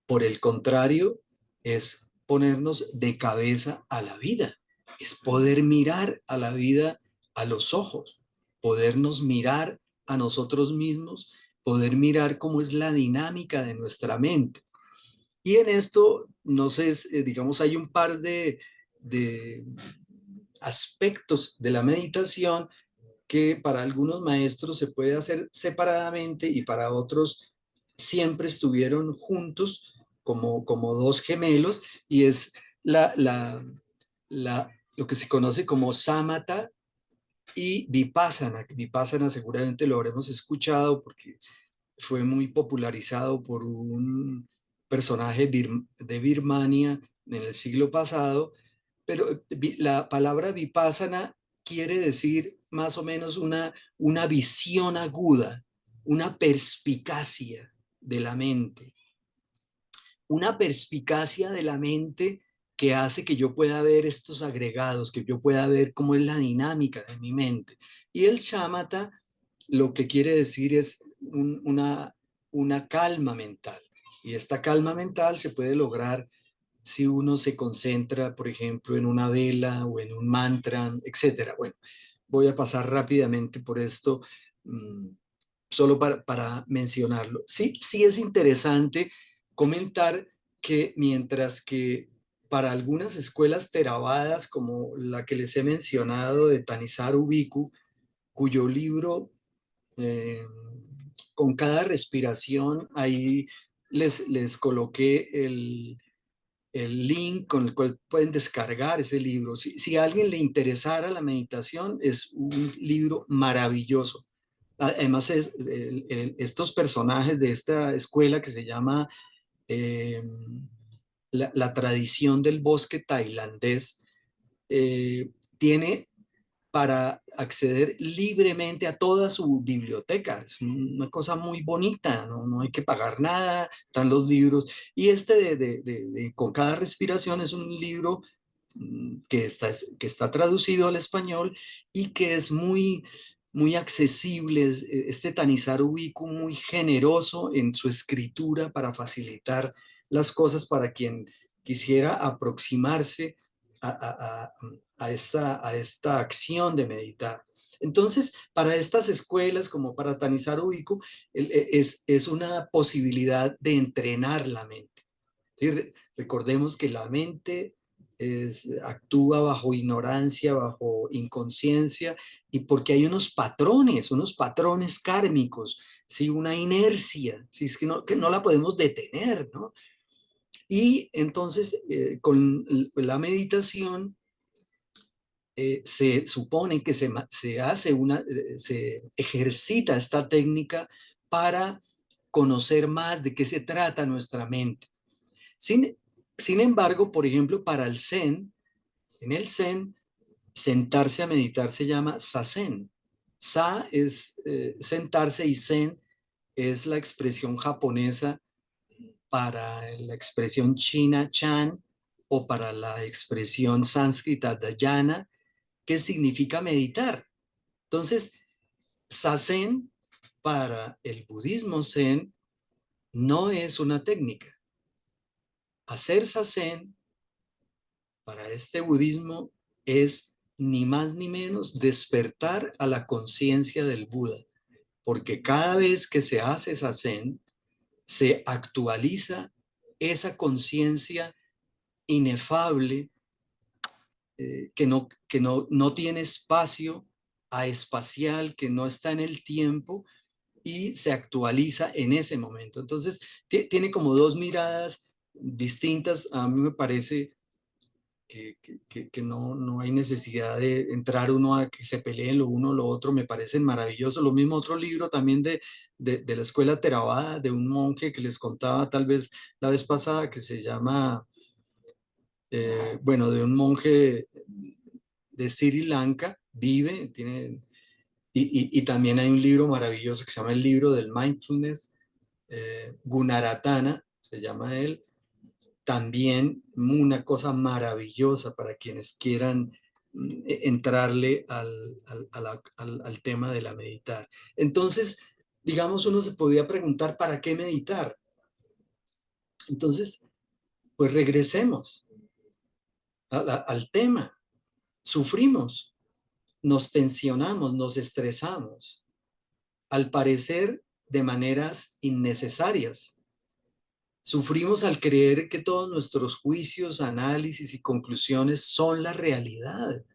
Por el contrario, es ponernos de cabeza a la vida, es poder mirar a la vida a los ojos, podernos mirar a nosotros mismos, poder mirar cómo es la dinámica de nuestra mente. Y en esto, no sé, digamos, hay un par de aspectos de la meditación que para algunos maestros se puede hacer separadamente y para otros siempre estuvieron juntos como dos gemelos, y es lo que se conoce como samatha y vipassana. Vipassana seguramente lo habremos escuchado porque fue muy popularizado por un personaje de Birmania en el siglo pasado, pero la palabra vipassana quiere decir más o menos una visión aguda, una perspicacia de la mente, una perspicacia de la mente que hace que yo pueda ver estos agregados, que yo pueda ver cómo es la dinámica de mi mente. Y el shamatha lo que quiere decir es una calma mental. Y esta calma mental se puede lograr si uno se concentra, por ejemplo, en una vela o en un mantra, etcétera. Bueno, voy a pasar rápidamente por esto, solo para mencionarlo. Sí, sí es interesante comentar que mientras que para algunas escuelas Theravadas, como la que les he mencionado de Thanissaro Bhikkhu, cuyo libro con cada respiración, ahí les coloqué el link con el cual pueden descargar ese libro. Si a alguien le interesara la meditación, es un libro maravilloso. Además, estos personajes de esta escuela que se llama eh, la tradición del bosque tailandés, tiene para acceder libremente a toda su biblioteca. Es una cosa muy bonita, no hay que pagar nada, están los libros. Y este Con cada respiración es un libro que está traducido al español y que es muy accesible. Este Thanissaro Bhikkhu muy generoso en su escritura para facilitar las cosas para quien quisiera aproximarse a esta acción de meditar. Entonces, para estas escuelas, como para Thanissaro Bhikkhu, es una posibilidad de entrenar la mente. ¿Sí? Recordemos que la mente actúa bajo ignorancia, bajo inconsciencia, y porque hay unos patrones kármicos, ¿sí? Una inercia, ¿sí? Es que no la podemos detener, ¿no? Y entonces, con la meditación, se supone que se ejercita esta técnica para conocer más de qué se trata nuestra mente. Sin embargo, por ejemplo, para el Zen, en el Zen, sentarse a meditar se llama Zazen. Sa es sentarse y Zen es la expresión japonesa para la expresión china Chan o para la expresión sánscrita Dhyana, que significa meditar. Entonces, Zazen para el budismo Zen no es una técnica. Hacer Zazen para este budismo es ni más ni menos despertar a la conciencia del Buda, porque cada vez que se hace Zazen, se actualiza esa conciencia inefable no tiene espacio espacial, que no está en el tiempo y se actualiza en ese momento. Entonces, tiene como dos miradas distintas. A mí me parece que no hay necesidad de entrar uno a que se peleen lo uno o lo otro, me parecen maravillosos. Lo mismo otro libro también de la escuela Theravada, de un monje que les contaba tal vez la vez pasada, que se llama, bueno, de un monje de Sri Lanka, vive, y también hay un libro maravilloso que se llama el libro del mindfulness, Gunaratana, se llama él. También una cosa maravillosa para quienes quieran entrarle al tema de la meditar. Entonces, digamos, uno se podía preguntar, ¿para qué meditar? Entonces, pues regresemos al tema. Sufrimos, nos tensionamos, nos estresamos, al parecer de maneras innecesarias. Sufrimos al creer que todos nuestros juicios, análisis y conclusiones son la realidad.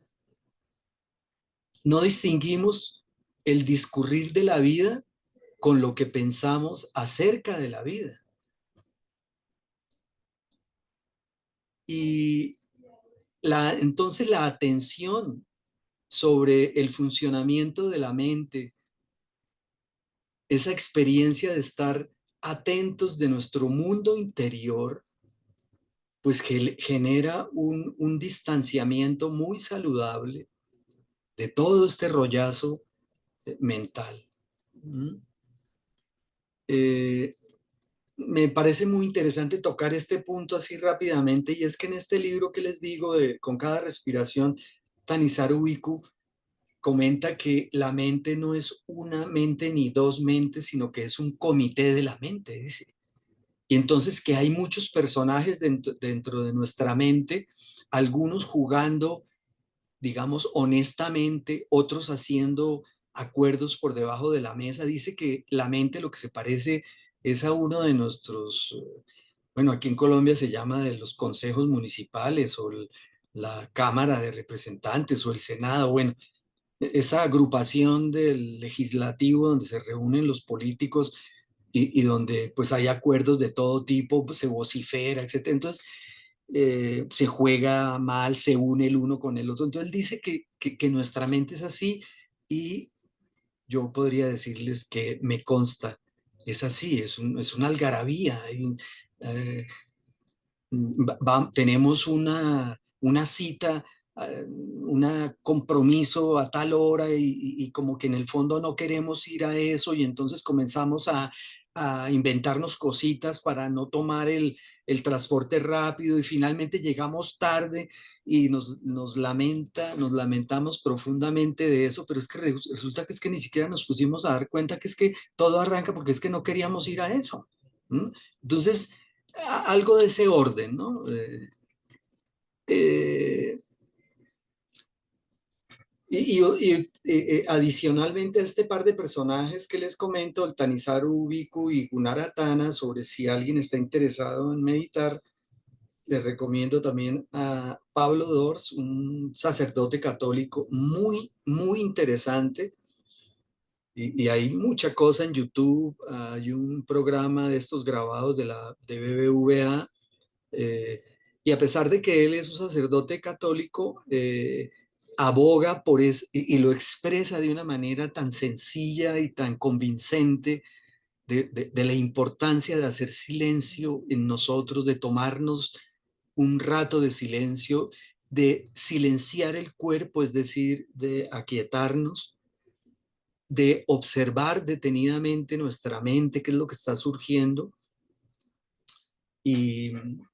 No distinguimos el discurrir de la vida con lo que pensamos acerca de la vida. Y entonces la atención sobre el funcionamiento de la mente, esa experiencia de estar atentos de nuestro mundo interior, pues genera un distanciamiento muy saludable de todo este rollazo mental. Me parece muy interesante tocar este punto así rápidamente, y es que en este libro que les digo, Con cada respiración, Tanisaru Bhikkhu comenta que la mente no es una mente ni dos mentes, sino que es un comité de la mente, dice. Y entonces que hay muchos personajes dentro de nuestra mente, algunos jugando, digamos, honestamente, otros haciendo acuerdos por debajo de la mesa. Dice que la mente lo que se parece es a uno de nuestros, bueno, aquí en Colombia se llama de los consejos municipales o la Cámara de Representantes o el Senado, bueno, esa agrupación del legislativo donde se reúnen los políticos y donde pues hay acuerdos de todo tipo, pues, se vocifera, etc. Entonces, se juega mal, se une el uno con el otro. Entonces él dice que nuestra mente es así, y yo podría decirles que me consta, es así, es una algarabía. Eh, tenemos una cita, un compromiso a tal hora y como que en el fondo no queremos ir a eso, y entonces comenzamos a inventarnos cositas para no tomar el transporte rápido, y finalmente llegamos tarde y nos lamentamos profundamente de eso, pero es que resulta que es que ni siquiera nos pusimos a dar cuenta que es que todo arranca porque es que no queríamos ir a eso. Entonces, algo de ese orden, ¿no? Adicionalmente a este par de personajes que les comento, el Tanisaru Bhikkhu y Gunaratana, sobre si alguien está interesado en meditar, les recomiendo también a Pablo Dors, un sacerdote católico muy, muy interesante. Y hay mucha cosa en YouTube. Hay un programa de estos grabados de BBVA. Y a pesar de que él es un sacerdote católico, aboga por eso y lo expresa de una manera tan sencilla y tan convincente de la importancia de hacer silencio en nosotros, de tomarnos un rato de silencio, de silenciar el cuerpo, es decir, de aquietarnos, de observar detenidamente nuestra mente, qué es lo que está surgiendo. Y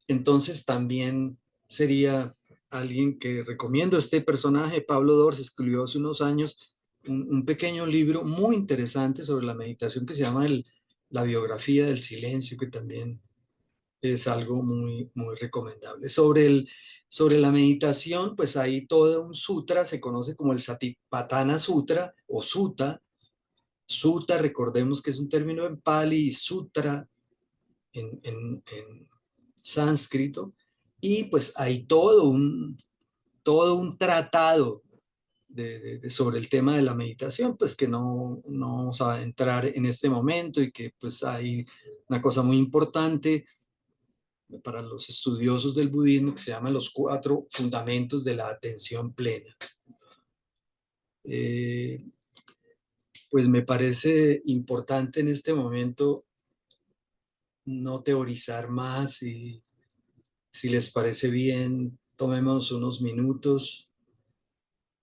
entonces también sería alguien que recomiendo. Este personaje, Pablo Dors, escribió hace unos años un pequeño libro muy interesante sobre la meditación que se llama La biografía del silencio, que también es algo muy, muy recomendable. Sobre la meditación, pues hay todo un sutra, se conoce como el Satipatthana Sutra o Sutta. Sutta, recordemos que es un término en Pali, y sutra en sánscrito, y pues hay todo un tratado sobre el tema de la meditación, pues que no vamos a entrar en este momento, y que pues hay una cosa muy importante para los estudiosos del budismo que se llama los 4 fundamentos de la atención plena. Pues me parece importante en este momento no teorizar más, y si les parece bien, tomemos unos minutos.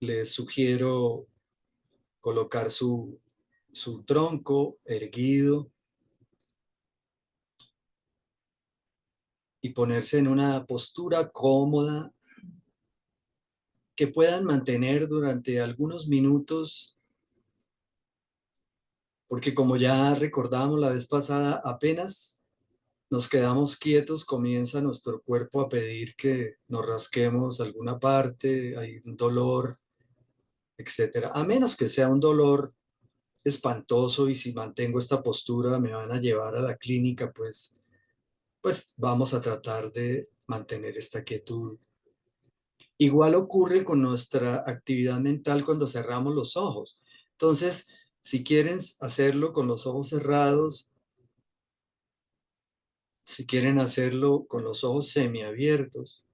Les sugiero colocar su tronco erguido y ponerse en una postura cómoda que puedan mantener durante algunos minutos, porque como ya recordamos la vez pasada, apenas nos quedamos quietos, comienza nuestro cuerpo a pedir que nos rasquemos alguna parte, hay un dolor, etcétera. A menos que sea un dolor espantoso, y si mantengo esta postura me van a llevar a la clínica, pues vamos a tratar de mantener esta quietud. Igual ocurre con nuestra actividad mental cuando cerramos los ojos. Entonces, si quieren hacerlo con los ojos cerrados, si quieren hacerlo con los ojos semiabiertos,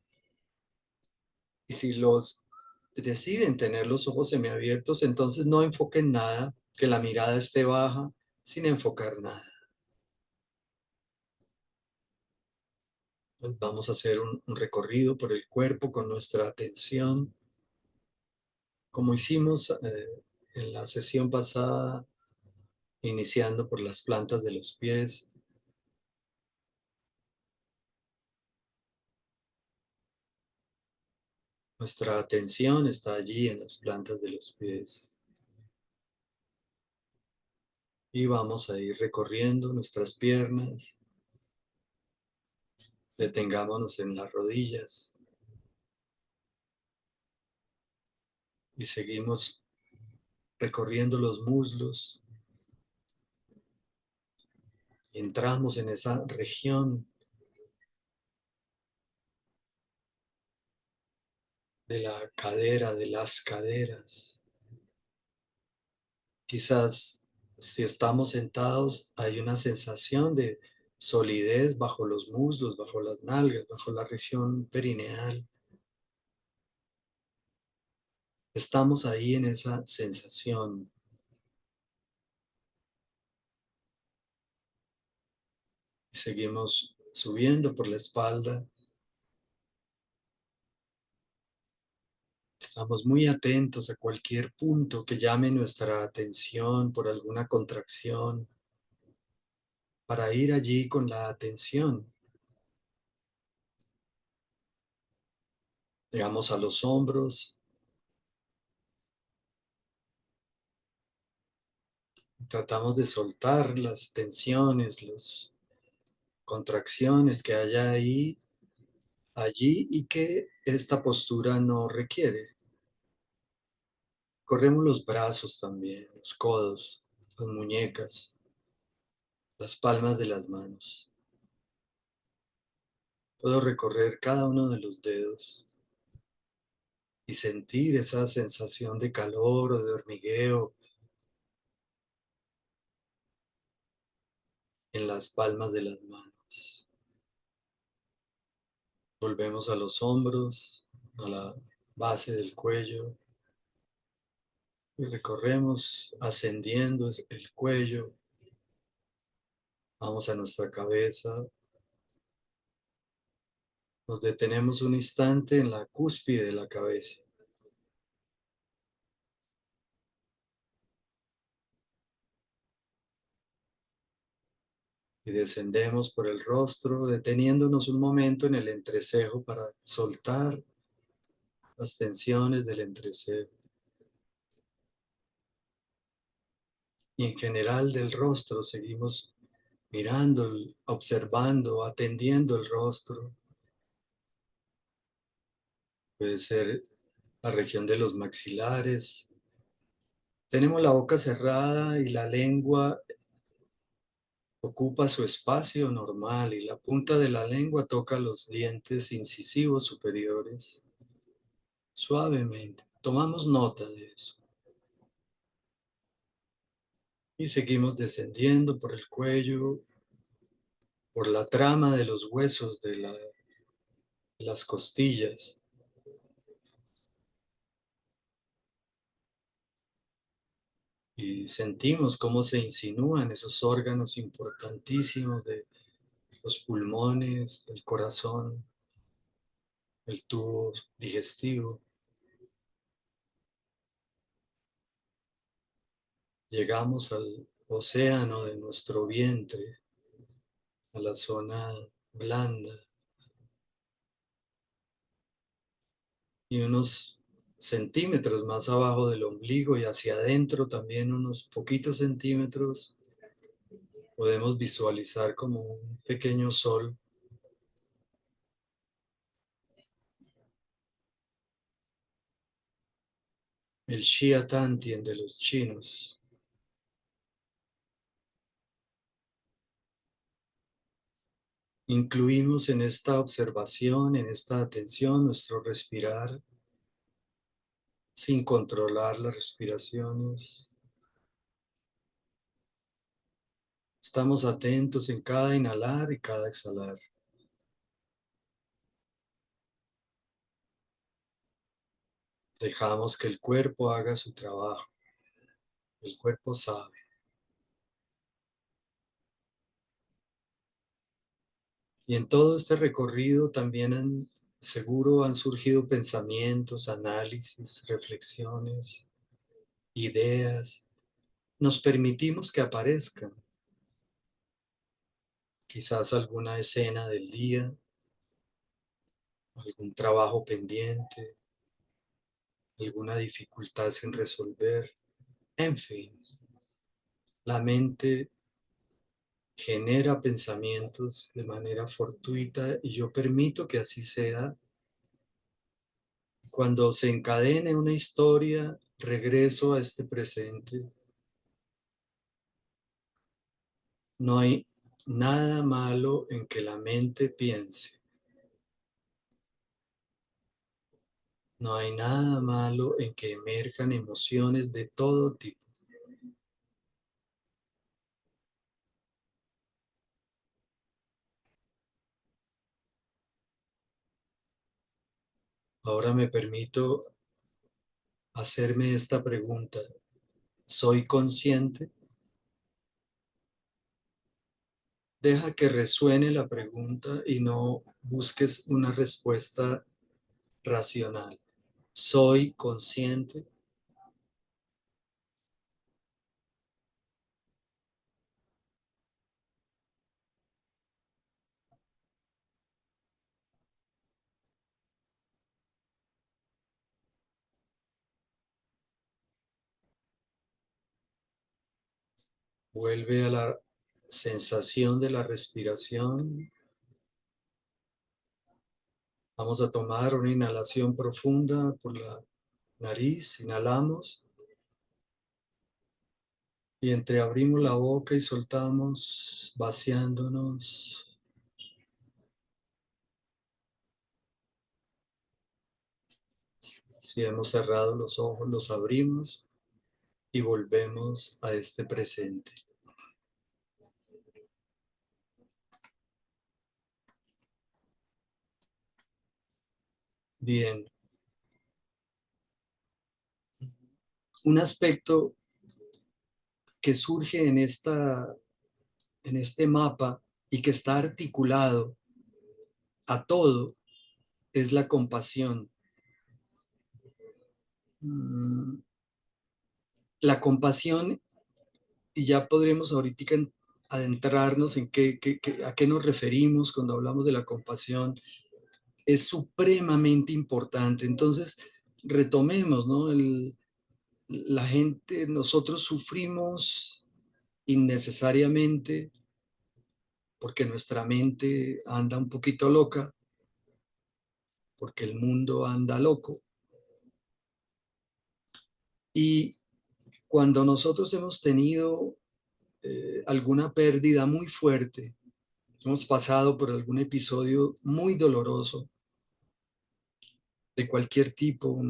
y si los deciden tener los ojos semiabiertos, entonces no enfoquen nada, que la mirada esté baja, sin enfocar nada. Pues vamos a hacer un recorrido por el cuerpo con nuestra atención, como hicimos en la sesión pasada, iniciando por las plantas de los pies. Nuestra atención está allí en las plantas de los pies. Y vamos a ir recorriendo nuestras piernas. Detengámonos en las rodillas. Y seguimos recorriendo los muslos. Entramos en esa región de la cadera, de las caderas. Quizás si estamos sentados hay una sensación de solidez bajo los muslos, bajo las nalgas, bajo la región perineal. Estamos ahí en esa sensación. Seguimos subiendo por la espalda. Estamos muy atentos a cualquier punto que llame nuestra atención por alguna contracción, para ir allí con la atención. Llegamos a los hombros. Tratamos de soltar las tensiones, las contracciones que haya allí y que esta postura no requiere. Corremos los brazos también, los codos, las muñecas, las palmas de las manos. Puedo recorrer cada uno de los dedos y sentir esa sensación de calor o de hormigueo en las palmas de las manos. Volvemos a los hombros, a la base del cuello, y recorremos ascendiendo el cuello. Vamos a nuestra cabeza. Nos detenemos un instante en la cúspide de la cabeza. Y descendemos por el rostro, deteniéndonos un momento en el entrecejo para soltar las tensiones del entrecejo. Y en general del rostro seguimos mirando, observando, atendiendo el rostro. Puede ser la región de los maxilares. Tenemos la boca cerrada y la lengua ocupa su espacio normal y la punta de la lengua toca los dientes incisivos superiores suavemente. Tomamos nota de eso. Y seguimos descendiendo por el cuello, por la trama de los huesos de las costillas. Y sentimos cómo se insinúan esos órganos importantísimos de los pulmones, el corazón, el tubo digestivo. Llegamos al océano de nuestro vientre, a la zona blanda. Y unos centímetros más abajo del ombligo y hacia adentro también unos poquitos centímetros, podemos visualizar como un pequeño sol. El Shia Tantien de los chinos. Incluimos en esta observación, en esta atención, nuestro respirar, sin controlar las respiraciones. Estamos atentos en cada inhalar y cada exhalar. Dejamos que el cuerpo haga su trabajo. El cuerpo sabe. Y en todo este recorrido también seguro han surgido pensamientos, análisis, reflexiones, ideas. Nos permitimos que aparezcan. Quizás alguna escena del día, algún trabajo pendiente, alguna dificultad sin resolver. En fin, la mente genera pensamientos de manera fortuita y yo permito que así sea. Cuando se encadene una historia, regreso a este presente. No hay nada malo en que la mente piense. No hay nada malo en que emerjan emociones de todo tipo. Ahora me permito hacerme esta pregunta. ¿Soy consciente? Deja que resuene la pregunta y no busques una respuesta racional. ¿Soy consciente? Vuelve a la sensación de la respiración. Vamos a tomar una inhalación profunda por la nariz. Inhalamos. Y entreabrimos la boca y soltamos, vaciándonos. Si hemos cerrado los ojos, los abrimos y volvemos a este presente. Bien. Un aspecto que surge en este mapa y que está articulado a todo es la compasión. La compasión, y ya podremos ahorita adentrarnos en a qué nos referimos cuando hablamos de la compasión, es supremamente importante. Entonces, retomemos, ¿no? La gente, nosotros sufrimos innecesariamente porque nuestra mente anda un poquito loca, porque el mundo anda loco. Y cuando nosotros hemos tenido alguna pérdida muy fuerte, hemos pasado por algún episodio muy doloroso de cualquier tipo,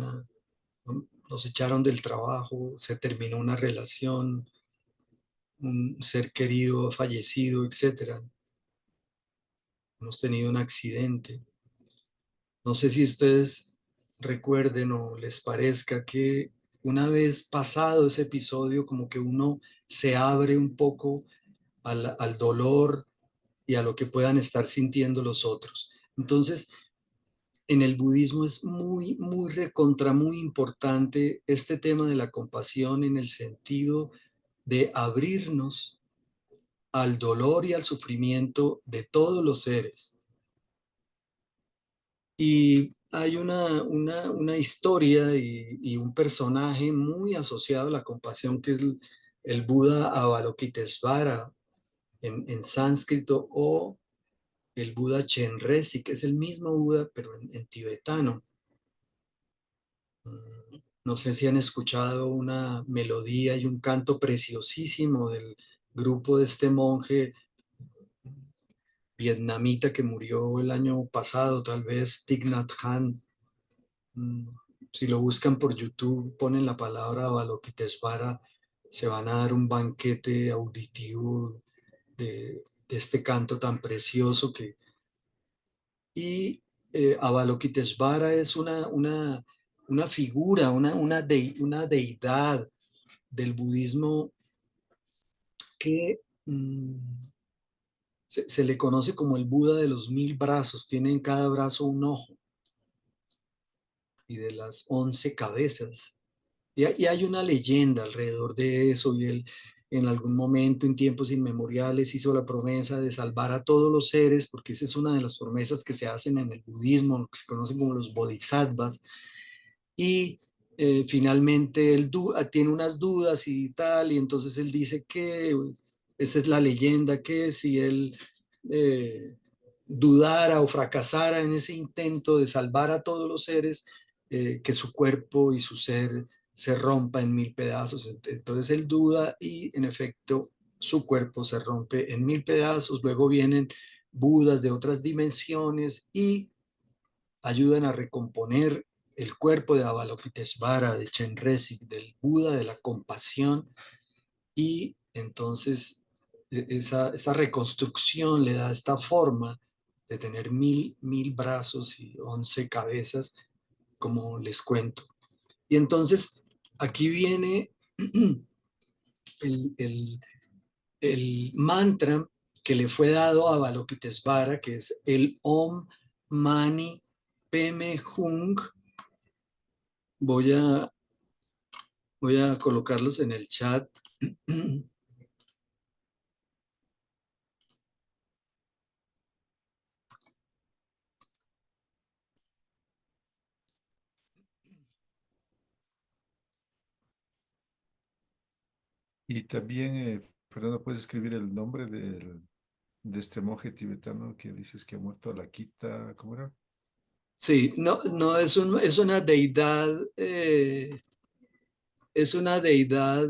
nos echaron del trabajo, se terminó una relación, un ser querido fallecido, etcétera. Hemos tenido un accidente. No sé si ustedes recuerden o les parezca que una vez pasado ese episodio, como que uno se abre un poco al dolor y a lo que puedan estar sintiendo los otros. Entonces, en el budismo es muy, muy recontra, muy importante este tema de la compasión en el sentido de abrirnos al dolor y al sufrimiento de todos los seres. Y hay una historia y un personaje muy asociado a la compasión que es el Buda Avalokitesvara en sánscrito, o el Buda Chenrezig, que es el mismo Buda pero en tibetano. No sé si han escuchado una melodía y un canto preciosísimo del grupo de este monje vietnamita que murió el año pasado, tal vez, Thich Nhat Hanh. Si lo buscan por YouTube, ponen la palabra Avalokitesvara, se van a dar un banquete auditivo de este canto tan precioso que... Y Avalokitesvara es una figura, una deidad del budismo que se le conoce como el Buda de los 1000 brazos. Tiene en cada brazo un ojo y de las 11 cabezas. Y hay una leyenda alrededor de eso, y él en algún momento, en tiempos inmemoriales, hizo la promesa de salvar a todos los seres, porque esa es una de las promesas que se hacen en el budismo, lo que se conocen como los bodhisattvas. Y finalmente él tiene unas dudas y tal, y entonces él dice que esa es la leyenda, que si él dudara o fracasara en ese intento de salvar a todos los seres, que su cuerpo y su ser se rompa en 1000 pedazos. Entonces él duda y en efecto su cuerpo se rompe en 1000 pedazos. Luego vienen Budas de otras dimensiones y ayudan a recomponer el cuerpo de Avalokitesvara, de Chenrezig, del Buda de la compasión, y entonces esa reconstrucción le da esta forma de tener 1000 brazos y 11 cabezas, como les cuento. Y entonces aquí viene el mantra que le fue dado a Avalokitesvara, que es el Om Mani Padme Hung. Voy a colocarlos en el chat. Y también, Fernando, ¿puedes escribir el nombre de este monje tibetano que dices que ha muerto a la quita? ¿Cómo era? Sí, no es una deidad, es una deidad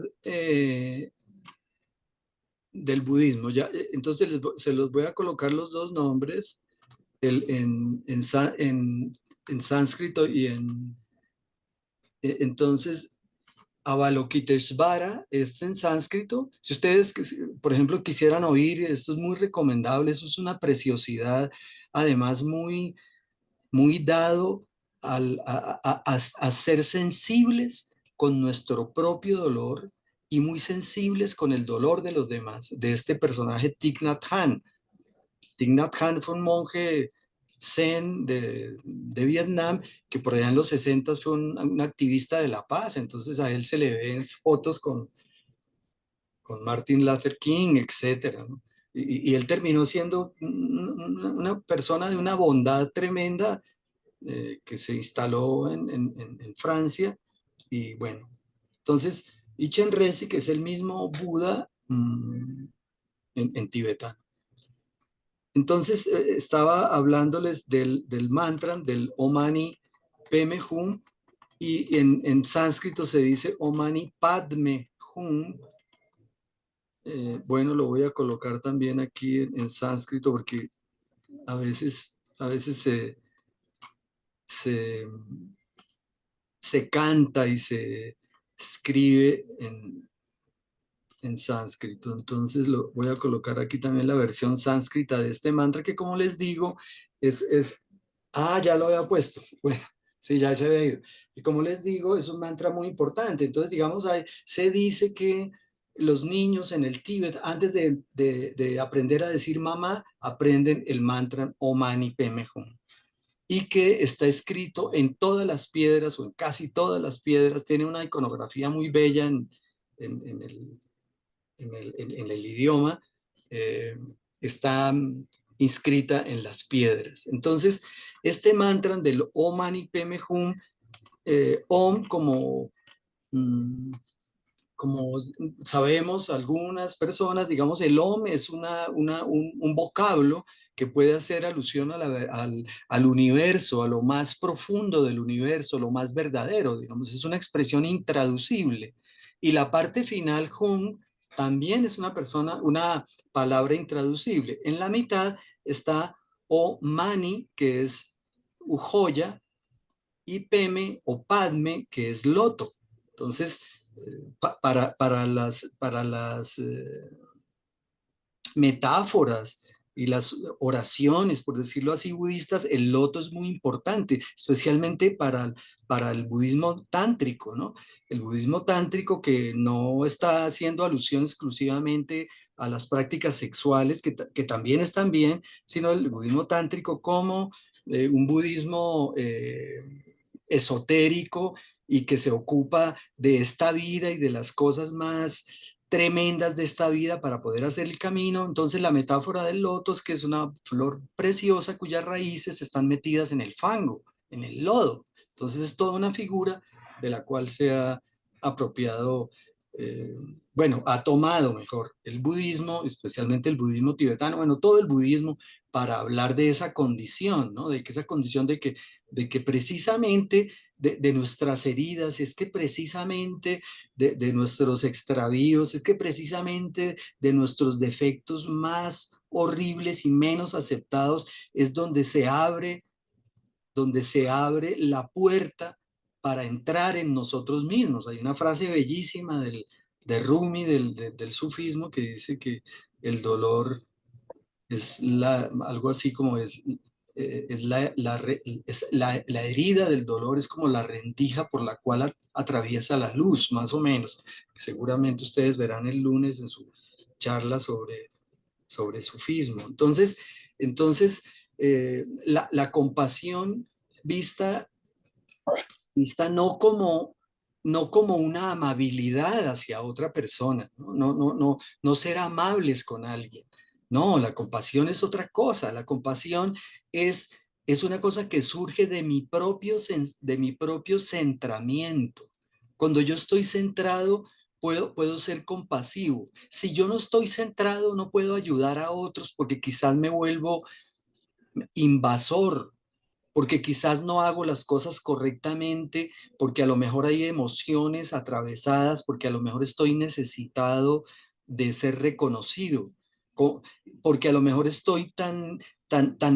del budismo. Ya, entonces se los voy a colocar los dos nombres, en sánscrito y entonces Avalokitesvara es en sánscrito. Si ustedes, por ejemplo, quisieran oír, esto es muy recomendable, eso es una preciosidad, además muy dado a ser sensibles con nuestro propio dolor y muy sensibles con el dolor de los demás, de este personaje Thich Nhat Hanh. Thich Nhat Hanh fue un monje zen de Vietnam, que por allá en los 60 fue un activista de la paz. Entonces a él se le ven fotos con Martin Luther King, etc., ¿no? Y él terminó siendo una persona de una bondad tremenda, que se instaló en Francia. Y bueno, entonces, y Chenrezig, que es el mismo Buda en tibetano. Entonces, estaba hablándoles del mantra, del Omani Padme Hum, y en sánscrito se dice Omani Padme Hum, Bueno, lo voy a colocar también aquí en sánscrito porque a veces se, se canta y se escribe en sánscrito. Entonces lo voy a colocar aquí también la versión sánscrita de este mantra que, como les digo, ya lo había puesto. Bueno, sí, ya se había ido. Y como les digo, es un mantra muy importante. Entonces, digamos, se dice que los niños en el Tíbet, antes de aprender a decir mamá, aprenden el mantra Om Mani Padme Hum, y que está escrito en todas las piedras o en casi todas las piedras. Tiene una iconografía muy bella en el idioma, eh, está inscrita en las piedras. Entonces, este mantra del Om Mani Padme Hum, Om mm, como sabemos algunas personas, digamos, el Om es un vocablo que puede hacer alusión al universo, a lo más profundo del universo, lo más verdadero, digamos, es una expresión intraducible. Y la parte final, Hum, también es una palabra intraducible. En la mitad está O Mani, que es joya, y Peme o Padme, que es loto. Entonces, para las metáforas y las oraciones, por decirlo así, budistas, el loto es muy importante, especialmente para el budismo tántrico, ¿no? El budismo tántrico que no está haciendo alusión exclusivamente a las prácticas sexuales, que también están bien, sino el budismo tántrico como un budismo esotérico y que se ocupa de esta vida y de las cosas más tremendas de esta vida para poder hacer el camino. Entonces la metáfora del loto es que es una flor preciosa cuyas raíces están metidas en el fango, en el lodo. Entonces es toda una figura de la cual se ha apropiado, eh, bueno, ha tomado mejor el budismo, especialmente el budismo tibetano, bueno, todo el budismo, para hablar de esa condición, ¿no? De que esa condición de que precisamente de nuestras heridas, es que precisamente de nuestros extravíos, es que precisamente de nuestros defectos más horribles y menos aceptados es donde se abre la puerta para entrar en nosotros mismos. Hay una frase bellísima de Rumi, del sufismo, que dice que el dolor es algo así como la herida del dolor, es como la rendija por la cual atraviesa la luz, más o menos. Seguramente ustedes verán el lunes en su charla sobre sufismo. Entonces la compasión vista, vista no como una amabilidad hacia otra persona, no ser amables con alguien. No, la compasión es otra cosa. La compasión es una cosa que surge de mi propio centramiento. Cuando yo estoy centrado, puedo ser compasivo. Si yo no estoy centrado, no puedo ayudar a otros porque quizás me vuelvo invasor, porque quizás no hago las cosas correctamente, porque a lo mejor hay emociones atravesadas, porque a lo mejor estoy necesitado de ser reconocido, porque a lo mejor estoy tan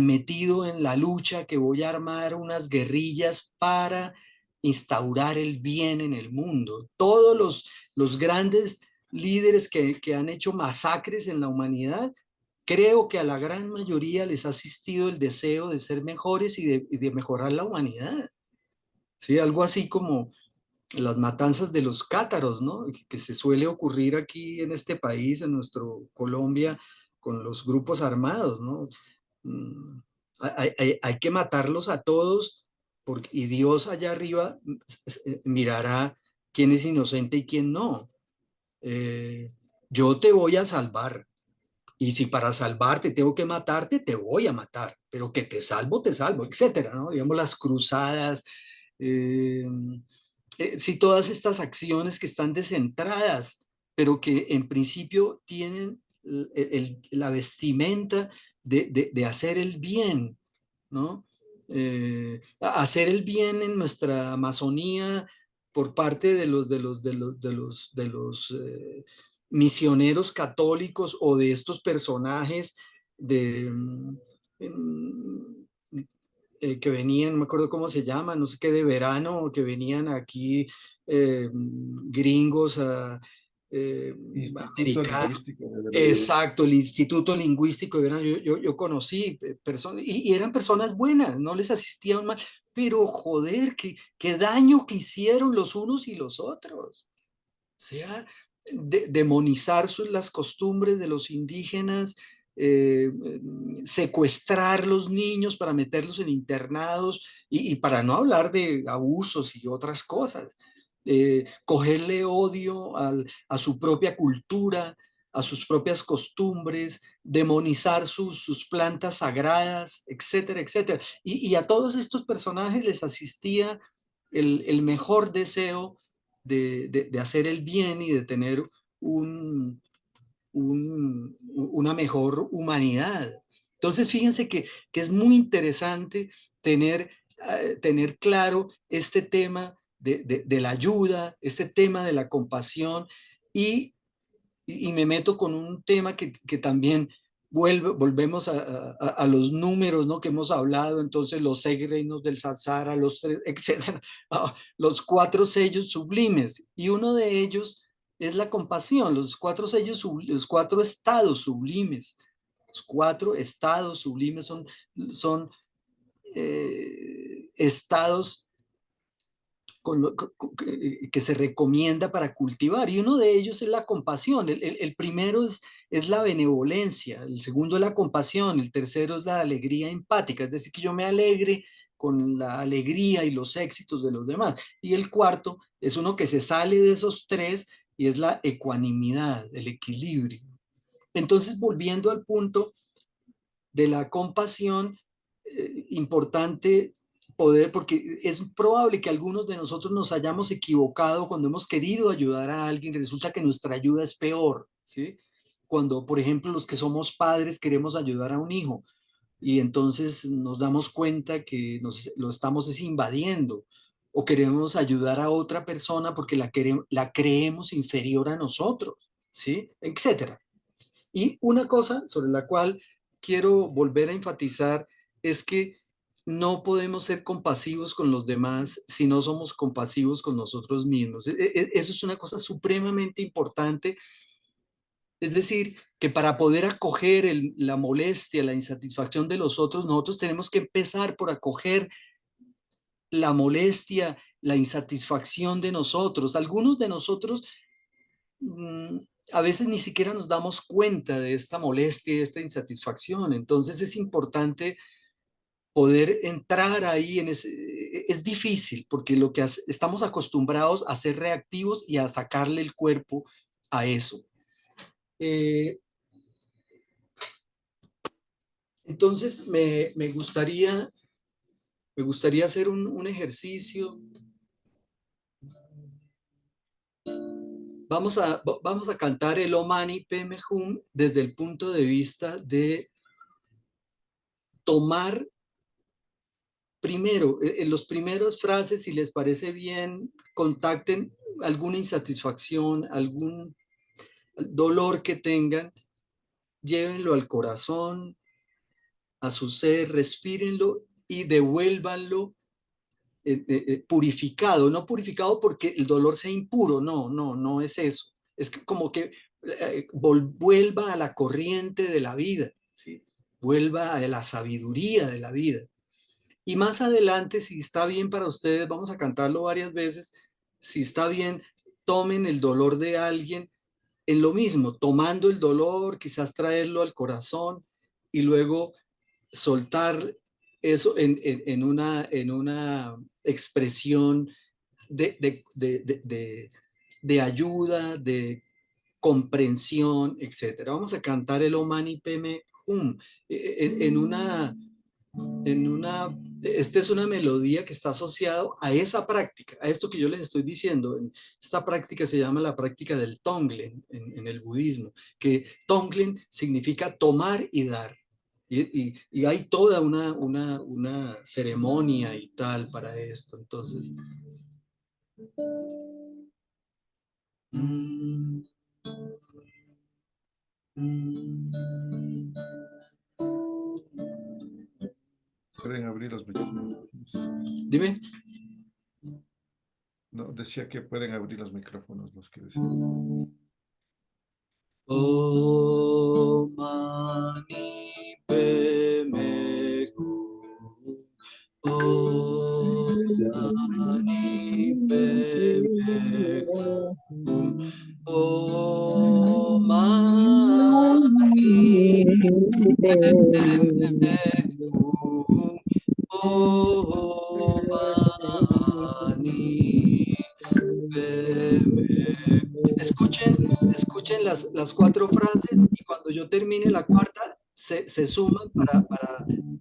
metido en la lucha que voy a armar unas guerrillas para instaurar el bien en el mundo. Todos los grandes líderes que han hecho masacres en la humanidad, creo que a la gran mayoría les ha asistido el deseo de ser mejores y de mejorar la humanidad. ¿Sí? Algo así como las matanzas de los cátaros, ¿no? Que se suele ocurrir aquí en este país, en nuestro Colombia, con los grupos armados, ¿no? Mm, hay que matarlos a todos y Dios allá arriba mirará quién es inocente y quién no. Eh, yo te voy a salvar, y si para salvarte tengo que matarte, te voy a matar, pero que te salvo, etcétera, ¿no? Digamos, las cruzadas, eh, sí, todas estas acciones que están descentradas, pero que en principio tienen la vestimenta de hacer el bien, ¿no? Hacer el bien en nuestra Amazonía por parte de los misioneros católicos o de estos personajes de, que venían, no me acuerdo cómo se llama, no sé qué, de verano, que venían aquí gringos Instituto americanos. Lingüístico de Veracruz. Exacto, el Instituto Lingüístico de Verano. Yo conocí personas y eran personas buenas, no les asistían mal, pero joder, qué daño que hicieron los unos y los otros. O sea, demonizar las costumbres de los indígenas, secuestrar los niños para meterlos en internados y para no hablar de abusos y otras cosas. Cogerle odio a su propia cultura, a sus propias costumbres, demonizar sus plantas sagradas, etcétera, etcétera. Y a todos estos personajes les asistía el mejor deseo de hacer el bien y de tener una mejor humanidad. Entonces, fíjense que es muy interesante tener claro este tema de la ayuda, este tema de la compasión y me meto con un tema que también volvemos a los números, ¿no? Que hemos hablado, entonces los 6 reinos del Satsara, los 3, etcétera, los 4 sellos sublimes, y uno de ellos es la compasión, los 4 sellos, los 4 estados sublimes, los 4 estados sublimes son estados que se recomienda para cultivar, y uno de ellos es la compasión. El primero es la benevolencia, el segundo es la compasión, el tercero es la alegría empática, es decir, que yo me alegre con la alegría y los éxitos de los demás, y el cuarto es uno que se sale de esos 3 y es la ecuanimidad, el equilibrio. Entonces, volviendo al punto de la compasión, importante poder, porque es probable que algunos de nosotros nos hayamos equivocado cuando hemos querido ayudar a alguien, resulta que nuestra ayuda es peor, ¿sí? Cuando, por ejemplo, los que somos padres queremos ayudar a un hijo y entonces nos damos cuenta que lo estamos invadiendo, o queremos ayudar a otra persona porque la creemos inferior a nosotros, ¿sí? Etcétera. Y una cosa sobre la cual quiero volver a enfatizar es que no podemos ser compasivos con los demás si no somos compasivos con nosotros mismos. Eso es una cosa supremamente importante. Es decir, que para poder acoger la molestia, la insatisfacción de los otros, nosotros tenemos que empezar por acoger la molestia, la insatisfacción de nosotros. Algunos de nosotros a veces ni siquiera nos damos cuenta de esta molestia y de esta insatisfacción. Entonces es importante poder entrar ahí en ese. Es difícil porque estamos acostumbrados a ser reactivos y a sacarle el cuerpo a eso. Entonces me gustaría hacer un ejercicio. Vamos a cantar el Om Mani Padme Hum desde el punto de vista de tomar primero, en las primeras frases, si les parece bien, contacten alguna insatisfacción, algún dolor que tengan, llévenlo al corazón, a su ser, respírenlo y devuélvanlo purificado, no purificado porque el dolor sea impuro, no es eso. Es que como que vuelva a la corriente de la vida, ¿sí? Vuelva a la sabiduría de la vida. Y más adelante, si está bien para ustedes, vamos a cantarlo varias veces, si está bien, tomen el dolor de alguien en lo mismo, tomando el dolor, quizás traerlo al corazón y luego soltar eso en una expresión de ayuda, de comprensión, etcétera. Vamos a cantar el Om Mani Padme Hum esta es una melodía que está asociada a esa práctica, a esto que yo les estoy diciendo. Esta práctica se llama la práctica del Tonglen en el budismo, que Tonglen significa tomar y dar. Y hay toda una ceremonia y tal para esto. Entonces, Pueden abrir los micrófonos. Dime. No, decía que pueden abrir los micrófonos los que decían. Om Mani Padme Hum. Om Mani Padme Hum. Om Mani Padme Hum. Om Mani Padme. Escuchen las cuatro frases y cuando yo termine la cuarta, se suman para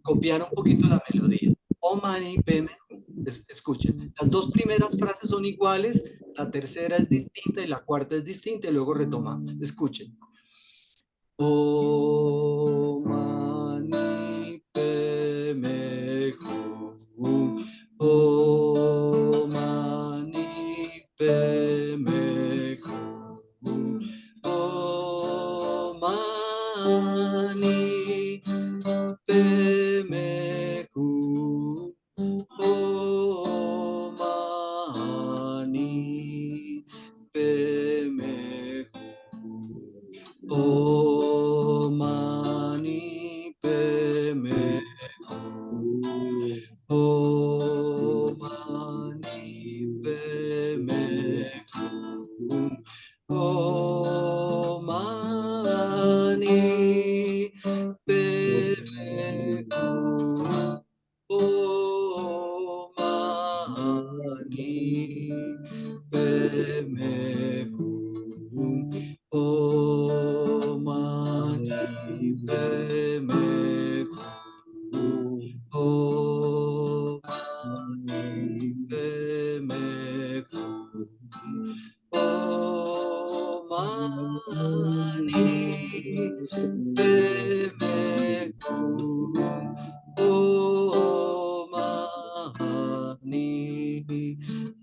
copiar un poquito la melodía. Om Mani Padme Hum. Escuchen, las dos primeras frases son iguales, la tercera es distinta y la cuarta es distinta y luego retomamos. Escuchen. Om Mani Padme Hum. Om Mani Padme Hum. Om Mani Padme Hum. Om Mani Padme Hum. Om Mani Padme Hum. Om Mani Padme Hum. Om Mani Padme Hum. Om Mani Padme Hum. Om Mani Padme Hum. Om Mani Padme Hum. Om Mani Padme Hum. Om Mani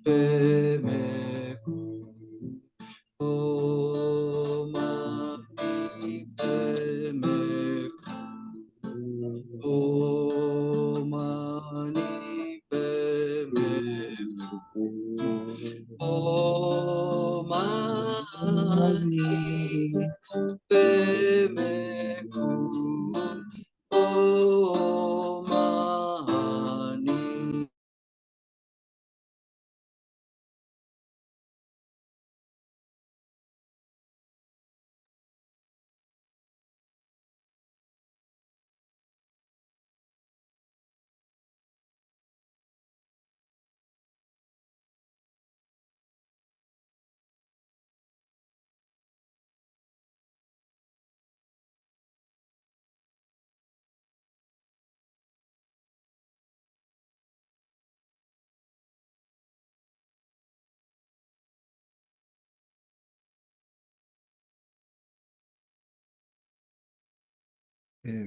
Padme Hum. Om Mani Padme Hum. Om Mani Padme Hum. Om Mani Padme Hum. Om Mani.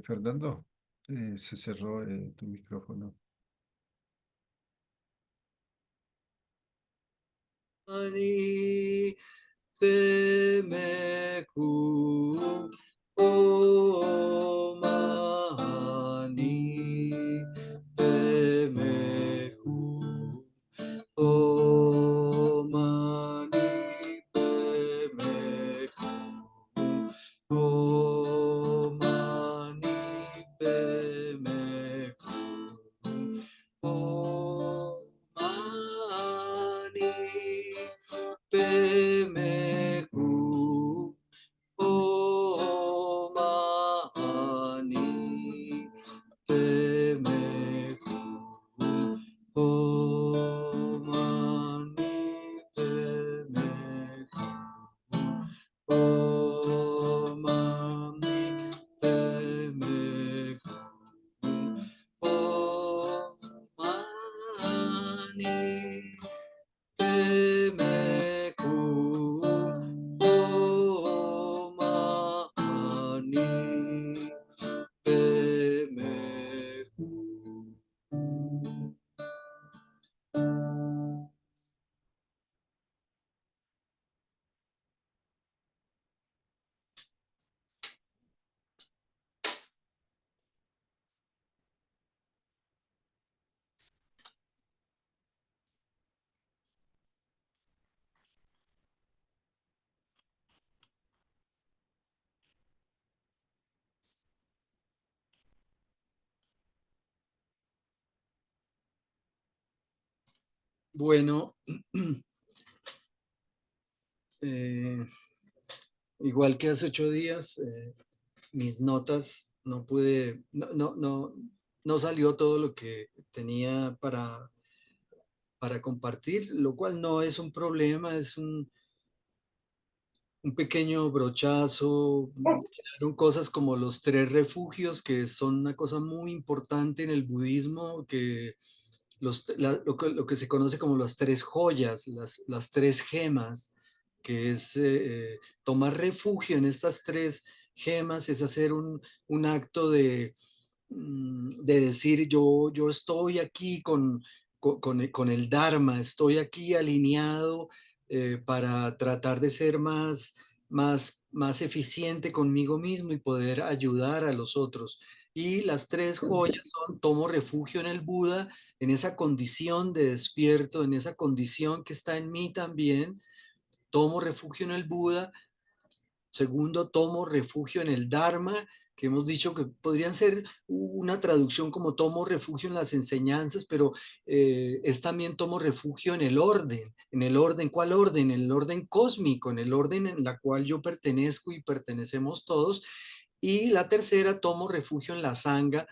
Fernando, se cerró tu micrófono. Mani Padme Hum. Om Mani Padme Hum. Om Mani Padme Hum. Om Mani Padme Hum. Om Mani Padme Hum. Om Mani Padme Hum. Om Mani Padme Hum. Om Mani Padme Hum. Om Mani Padme Hum. Om Mani Padme Hum. Bueno, igual que hace 8 días, mis notas no pude, no salió todo lo que tenía para compartir, lo cual no es un problema, es un pequeño brochazo. Son cosas como los 3 refugios, que son una cosa muy importante en el budismo, que lo que se conoce como las 3 joyas, las 3 gemas, que es tomar refugio en estas 3 gemas, es hacer un acto de decir yo estoy aquí con el Dharma, estoy aquí alineado para tratar de ser más eficiente conmigo mismo y poder ayudar a los otros. Y las 3 joyas son: tomo refugio en el Buda, en esa condición de despierto, en esa condición que está en mí también. Tomo refugio en el Buda. Segundo, tomo refugio en el Dharma, que hemos dicho que podrían ser una traducción como tomo refugio en las enseñanzas, pero es también tomo refugio en el orden. ¿En el orden? ¿Cuál orden? En el orden cósmico, en el orden en la cual yo pertenezco y pertenecemos todos. Y la tercera, tomo refugio en la sangha,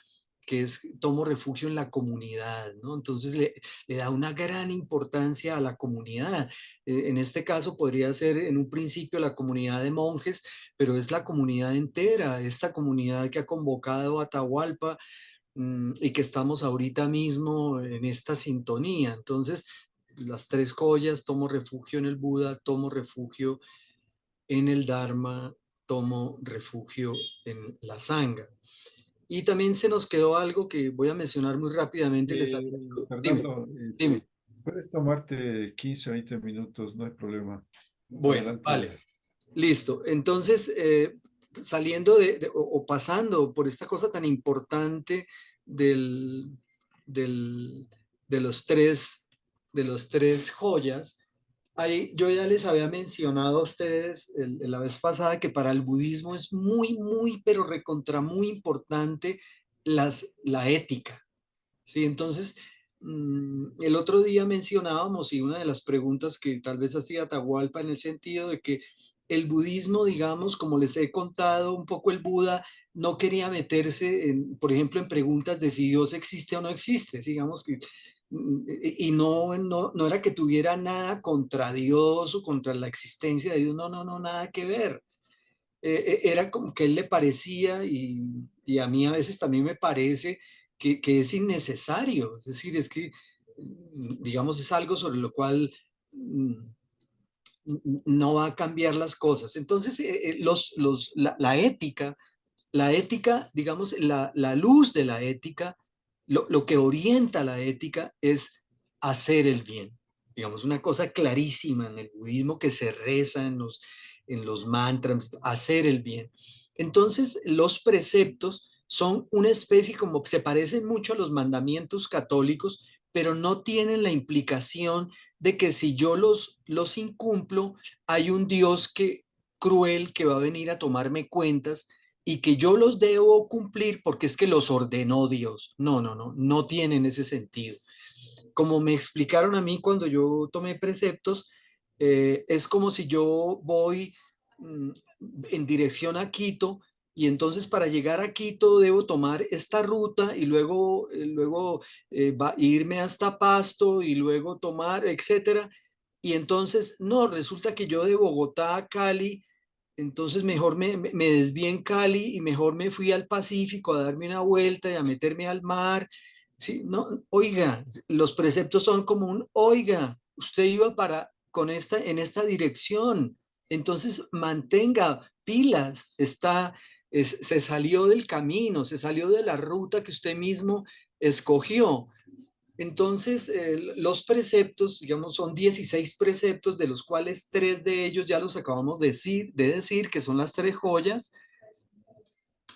que es tomo refugio en la comunidad, ¿no? Entonces le da una gran importancia a la comunidad. En este caso podría ser en un principio la comunidad de monjes, pero es la comunidad entera, esta comunidad que ha convocado a Atahualpa, y que estamos ahorita mismo en esta sintonía. Entonces, las 3 joyas: tomo refugio en el Buda, tomo refugio en el Dharma, tomo refugio en la sangha. Y también se nos quedó algo que voy a mencionar muy rápidamente. Dime, Fernando, dime. puedes tomarte 15 o 20 minutos, no hay problema. Bueno, Adelante. vale, listo. Entonces, saliendo o pasando por esta cosa tan importante del, del- de los tres joyas. Ahí, yo ya les había mencionado a ustedes la vez pasada que para el budismo es muy, pero recontra muy importante la ética, ¿sí? Entonces, el otro día mencionábamos, y una de las preguntas que tal vez hacía Atahualpa, en el sentido de que el budismo, digamos, como les he contado un poco, el Buda no quería meterse, por ejemplo, en preguntas de si Dios existe o no existe, digamos que, y no era que tuviera nada contra Dios o contra la existencia de Dios, no, nada que ver. Era como que a él le parecía, y a mí a veces también me parece que es innecesario. Es decir, es que, digamos, es algo sobre lo cual no va a cambiar las cosas. Entonces, la ética, digamos, la luz de la ética, lo que orienta la ética es hacer el bien. Digamos, una cosa clarísima en el budismo que se reza en los mantras: hacer el bien. Entonces, los preceptos son una especie, como se parecen mucho a los mandamientos católicos, pero no tienen la implicación de que si yo los incumplo, hay un Dios cruel que va a venir a tomarme cuentas y que yo los debo cumplir porque es que los ordenó Dios. No tienen ese sentido. Como me explicaron a mí cuando yo tomé preceptos, es como si yo voy mm, en dirección a Quito, y entonces para llegar a Quito debo tomar esta ruta y luego irme hasta Pasto y luego tomar, etcétera. Y entonces, no, resulta que yo de Bogotá a Cali, entonces mejor me desvié en Cali y mejor me fui al Pacífico a darme una vuelta y a meterme al mar. Sí, no, oiga, los preceptos son como oiga, usted iba en esta dirección, entonces mantenga pilas, se salió del camino, se salió de la ruta que usted mismo escogió. Entonces, los preceptos, digamos, son 16 preceptos, de los cuales 3 de ellos ya los acabamos de decir, que son las 3 joyas.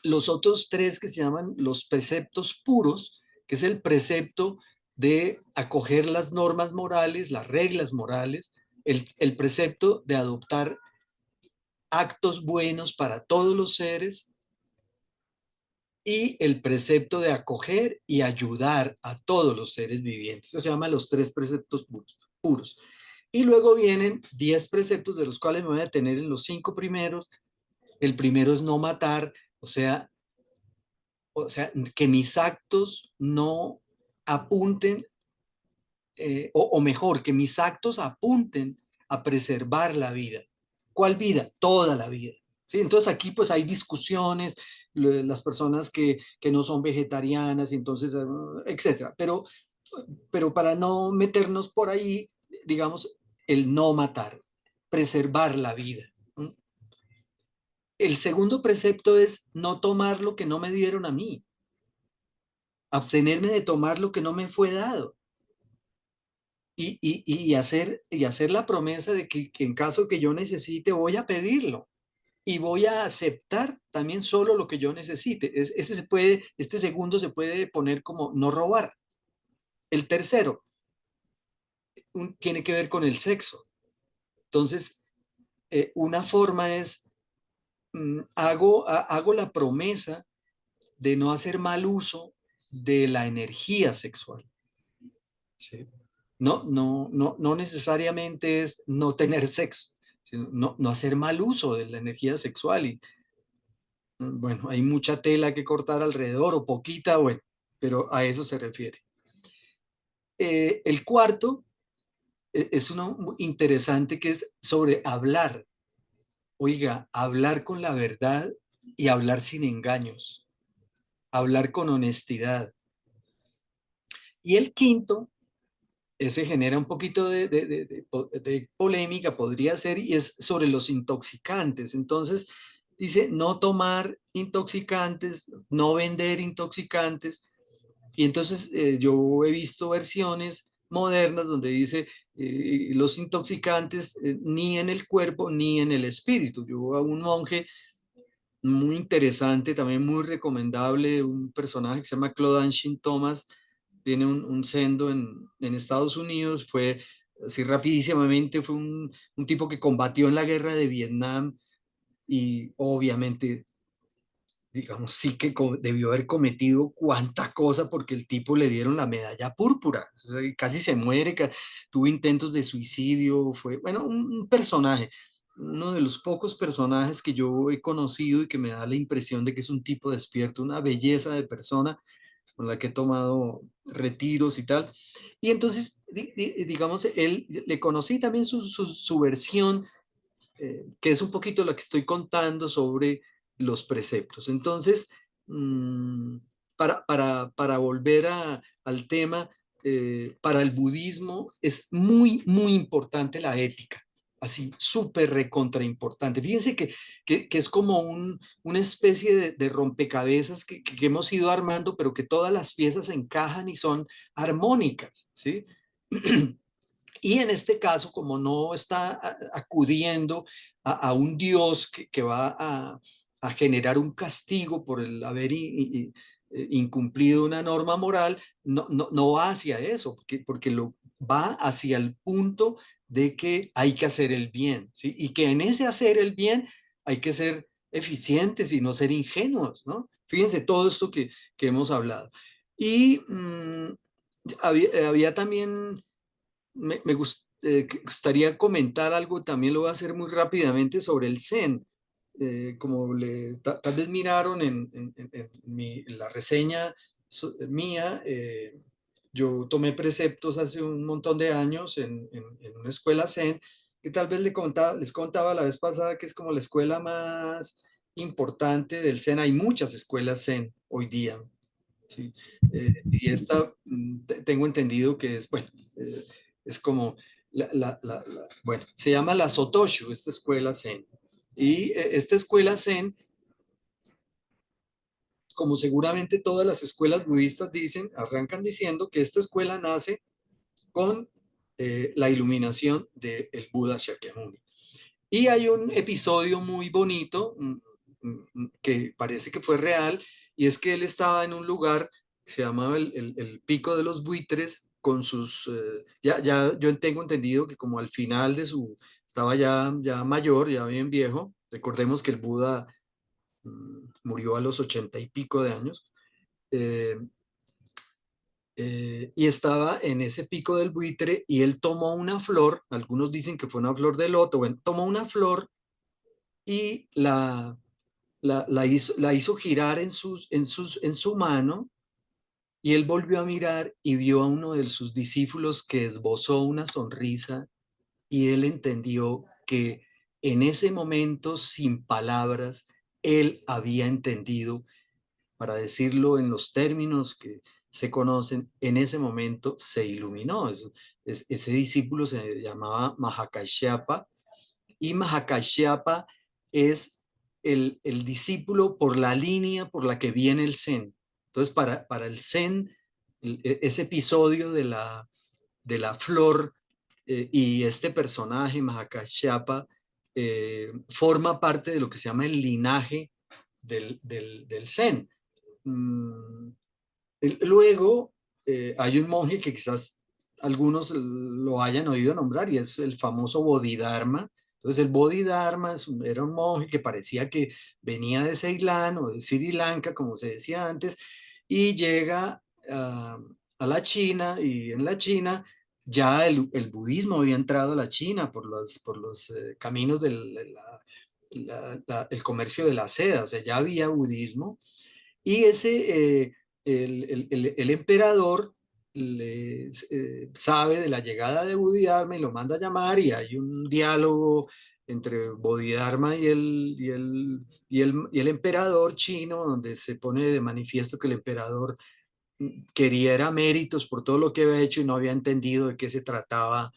Los otros 3, que se llaman los preceptos puros, que es el precepto de acoger las normas morales, las reglas morales, el precepto de adoptar actos buenos para todos los seres, y el precepto de acoger y ayudar a todos los seres vivientes. Eso se llama los 3 preceptos puros. Y luego vienen 10 preceptos, de los cuales me voy a detener en los 5 primeros. El primero es no matar, o sea, que mis actos no apunten, o mejor, que mis actos apunten a preservar la vida. ¿Cuál vida? Toda la vida. ¿Sí? Entonces aquí pues hay discusiones, las personas que no son vegetarianas, y entonces, etcétera. Pero para no meternos por ahí, digamos, el no matar, preservar la vida. El segundo precepto es no tomar lo que no me dieron a mí, abstenerme de tomar lo que no me fue dado. Y hacer la promesa de que en caso que yo necesite voy a pedirlo y voy a aceptar también solo lo que yo necesite. Este segundo se puede poner como no robar. El tercero tiene que ver con el sexo. Entonces, una forma es, hago la promesa de no hacer mal uso de la energía sexual. ¿Sí? No necesariamente es no tener sexo, sino no hacer mal uso de la energía sexual. Y bueno, hay mucha tela que cortar alrededor, o poquita, bueno, pero a eso se refiere. El cuarto es uno muy interesante, que es sobre hablar. Oiga, hablar con la verdad y hablar sin engaños, hablar con honestidad. Y el quinto, ese genera un poquito de polémica, podría ser, y es sobre los intoxicantes. Entonces, dice no tomar intoxicantes, no vender intoxicantes. Y entonces yo he visto versiones modernas donde dice los intoxicantes ni en el cuerpo ni en el espíritu. Yo a un monje muy interesante, también muy recomendable, un personaje que se llama Claude Anshin Thomas, tiene un sendo en Estados Unidos, fue así rapidísimamente, fue un tipo que combatió en la guerra de Vietnam y obviamente, digamos, sí que debió haber cometido cuánta cosa, porque el tipo le dieron la medalla púrpura, o sea, casi se muere, tuvo intentos de suicidio, fue, bueno, un personaje, uno de los pocos personajes que yo he conocido y que me da la impresión de que es un tipo despierto, una belleza de persona con la que he tomado retiros y tal. Y entonces, digamos, él, le conocí también su versión, que es un poquito lo que estoy contando sobre los preceptos. Entonces, mm, para volver al tema, para el budismo es muy, muy importante la ética, así súper recontra importante. Fíjense que es como una especie de rompecabezas que hemos ido armando, pero que todas las piezas encajan y son armónicas, ¿sí? Y en este caso, como no está acudiendo a un Dios que va a generar un castigo por el haber incumplido una norma moral, no va hacia eso, porque va hacia el punto de que hay que hacer el bien, ¿sí? Y que en ese hacer el bien hay que ser eficientes y no ser ingenuos, ¿no? Fíjense todo esto que hemos hablado. Y había también me gustaría comentar algo, también lo voy a hacer muy rápidamente, sobre el Zen. Como tal vez miraron en la reseña mía, yo tomé preceptos hace un montón de años en una escuela Zen, que tal vez les contaba la vez pasada que es como la escuela más importante del Zen. Hay muchas escuelas Zen hoy día. ¿Sí? Y esta, tengo entendido que es, bueno, es como, bueno, se llama la Sotoshu, esta escuela Zen. Y esta escuela Zen, como seguramente todas las escuelas budistas dicen, arrancan diciendo que esta escuela nace con la iluminación del Buda Shakyamuni. Y hay un episodio muy bonito que parece que fue real, y es que él estaba en un lugar que se llamaba el Pico de los Buitres, con sus, ya yo tengo entendido que como al final estaba ya mayor, ya bien viejo. Recordemos que el Buda murió a los 80 y pico de años. Y estaba en ese pico del buitre y él tomó una flor, algunos dicen que fue una flor de loto, bueno, tomó una flor y la hizo girar en su mano, y él volvió a mirar y vio a uno de sus discípulos que esbozó una sonrisa, y él entendió que en ese momento, sin palabras, él había entendido, para decirlo en los términos que se conocen, en ese momento se iluminó. Ese discípulo se llamaba Mahakashyapa, y Mahakashyapa es el discípulo por la línea por la que viene el Zen. Entonces, para el Zen, ese episodio de la flor y este personaje, Mahakashyapa, forma parte de lo que se llama el linaje del Zen. Luego, hay un monje que quizás algunos lo hayan oído nombrar, y es el famoso Bodhidharma. Entonces, el Bodhidharma era un monje que parecía que venía de Ceilán o de Sri Lanka, como se decía antes, y llega a la China, y en la China ya el budismo había entrado a la China por los caminos del el comercio de la seda, o sea, ya había budismo. Y el emperador sabe de la llegada de Bodhidharma y lo manda a llamar, y hay un diálogo entre Bodhidharma y el emperador chino, donde se pone de manifiesto que el emperador quería méritos por todo lo que había hecho y no había entendido de qué se trataba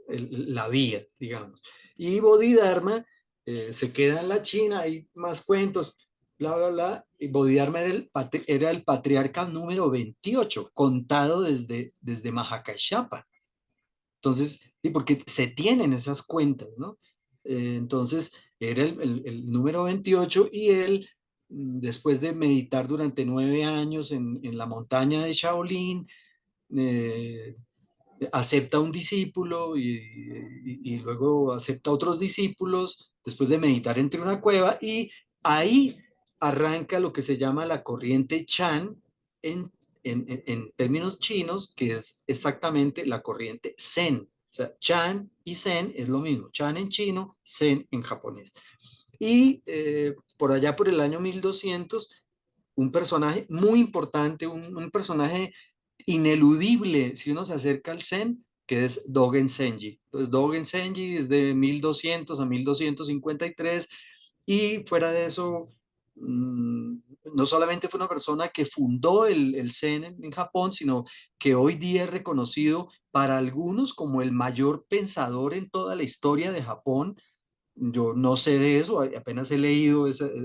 la vía, digamos. Y Bodhidharma se queda en la China, hay más cuentos, bla, bla, bla. Y Bodhidharma era el patriarca número 28, contado desde Mahakashyapa. Entonces, sí, porque se tienen esas cuentas, ¿no? Entonces, era el número 28, y él, después de meditar durante 9 años en la montaña de Shaolin, acepta un discípulo y luego acepta otros discípulos, después de meditar entre una cueva, y ahí arranca lo que se llama la corriente Chan en términos chinos, que es exactamente la corriente Zen. O sea, Chan y Zen es lo mismo. Chan en chino, Zen en japonés. Y por allá por el año 1200, un personaje muy importante, un personaje ineludible si uno se acerca al Zen, que es Dogen Zenji. Entonces, Dogen Zenji es de 1200 a 1253, y fuera de eso, no solamente fue una persona que fundó el Zen en Japón, sino que hoy día es reconocido para algunos como el mayor pensador en toda la historia de Japón. Yo no sé de eso, apenas he leído esa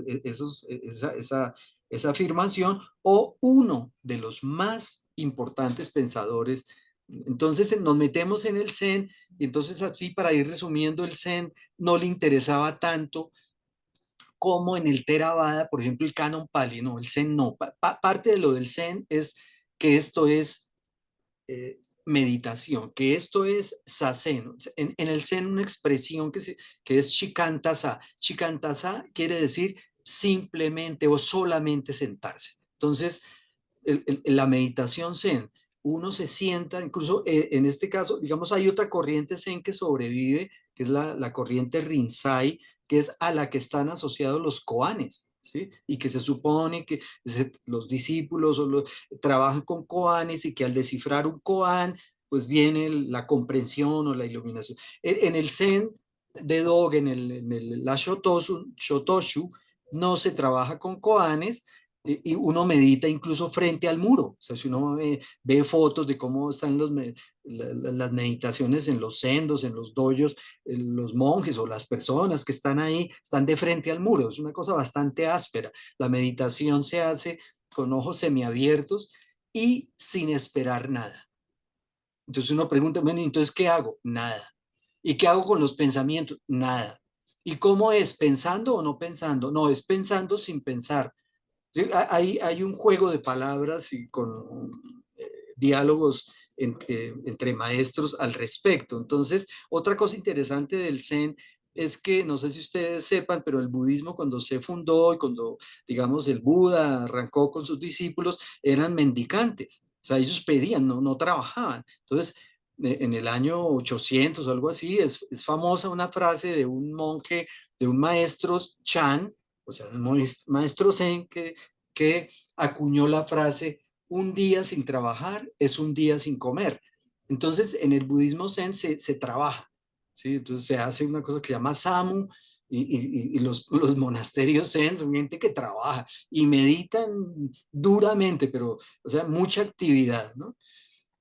afirmación, o uno de los más importantes pensadores. Entonces nos metemos en el Zen, y entonces, así, para ir resumiendo, el Zen no le interesaba tanto como en el Theravada, por ejemplo, el Canon Pali. No, el Zen no. Parte de lo del Zen es que esto es meditación, que esto es Zazen. En el Zen, una expresión que es Shikantasa. Shikantasa quiere decir simplemente o solamente sentarse. Entonces, la meditación Zen, uno se sienta, incluso en este caso, digamos, hay otra corriente Zen que sobrevive, que es la corriente Rinzai, que es a la que están asociados los koanes, ¿sí? Y que se supone que los discípulos trabajan con koanes, y que al descifrar un koan, pues viene la comprensión o la iluminación. En el Zen de Dogen, la Shotoshu, no se trabaja con koanes, y uno medita incluso frente al muro. O sea, si uno ve fotos de cómo están las meditaciones en los sendos, en los dojos, los monjes o las personas que están ahí, están de frente al muro. Es una cosa bastante áspera. La meditación se hace con ojos semiabiertos y sin esperar nada. Entonces uno pregunta, bueno, entonces, ¿qué hago? Nada. ¿Y qué hago con los pensamientos? Nada. ¿Y cómo es? ¿Pensando o no pensando? No, es pensando sin pensar. Sí, hay un juego de palabras y con diálogos entre maestros al respecto. Entonces, otra cosa interesante del Zen es que, no sé si ustedes sepan, pero el budismo cuando se fundó y cuando, digamos, el Buda arrancó con sus discípulos, eran mendicantes. O sea, ellos pedían, no trabajaban. Entonces, en el año 800 o algo así, es famosa una frase de un monje, de un maestro Chan, o sea, un maestro Zen que acuñó la frase, un día sin trabajar es un día sin comer. Entonces, en el budismo Zen se trabaja, ¿sí? Entonces se hace una cosa que se llama Samu y los monasterios Zen son gente que trabaja y meditan duramente, pero, o sea, mucha actividad, ¿no?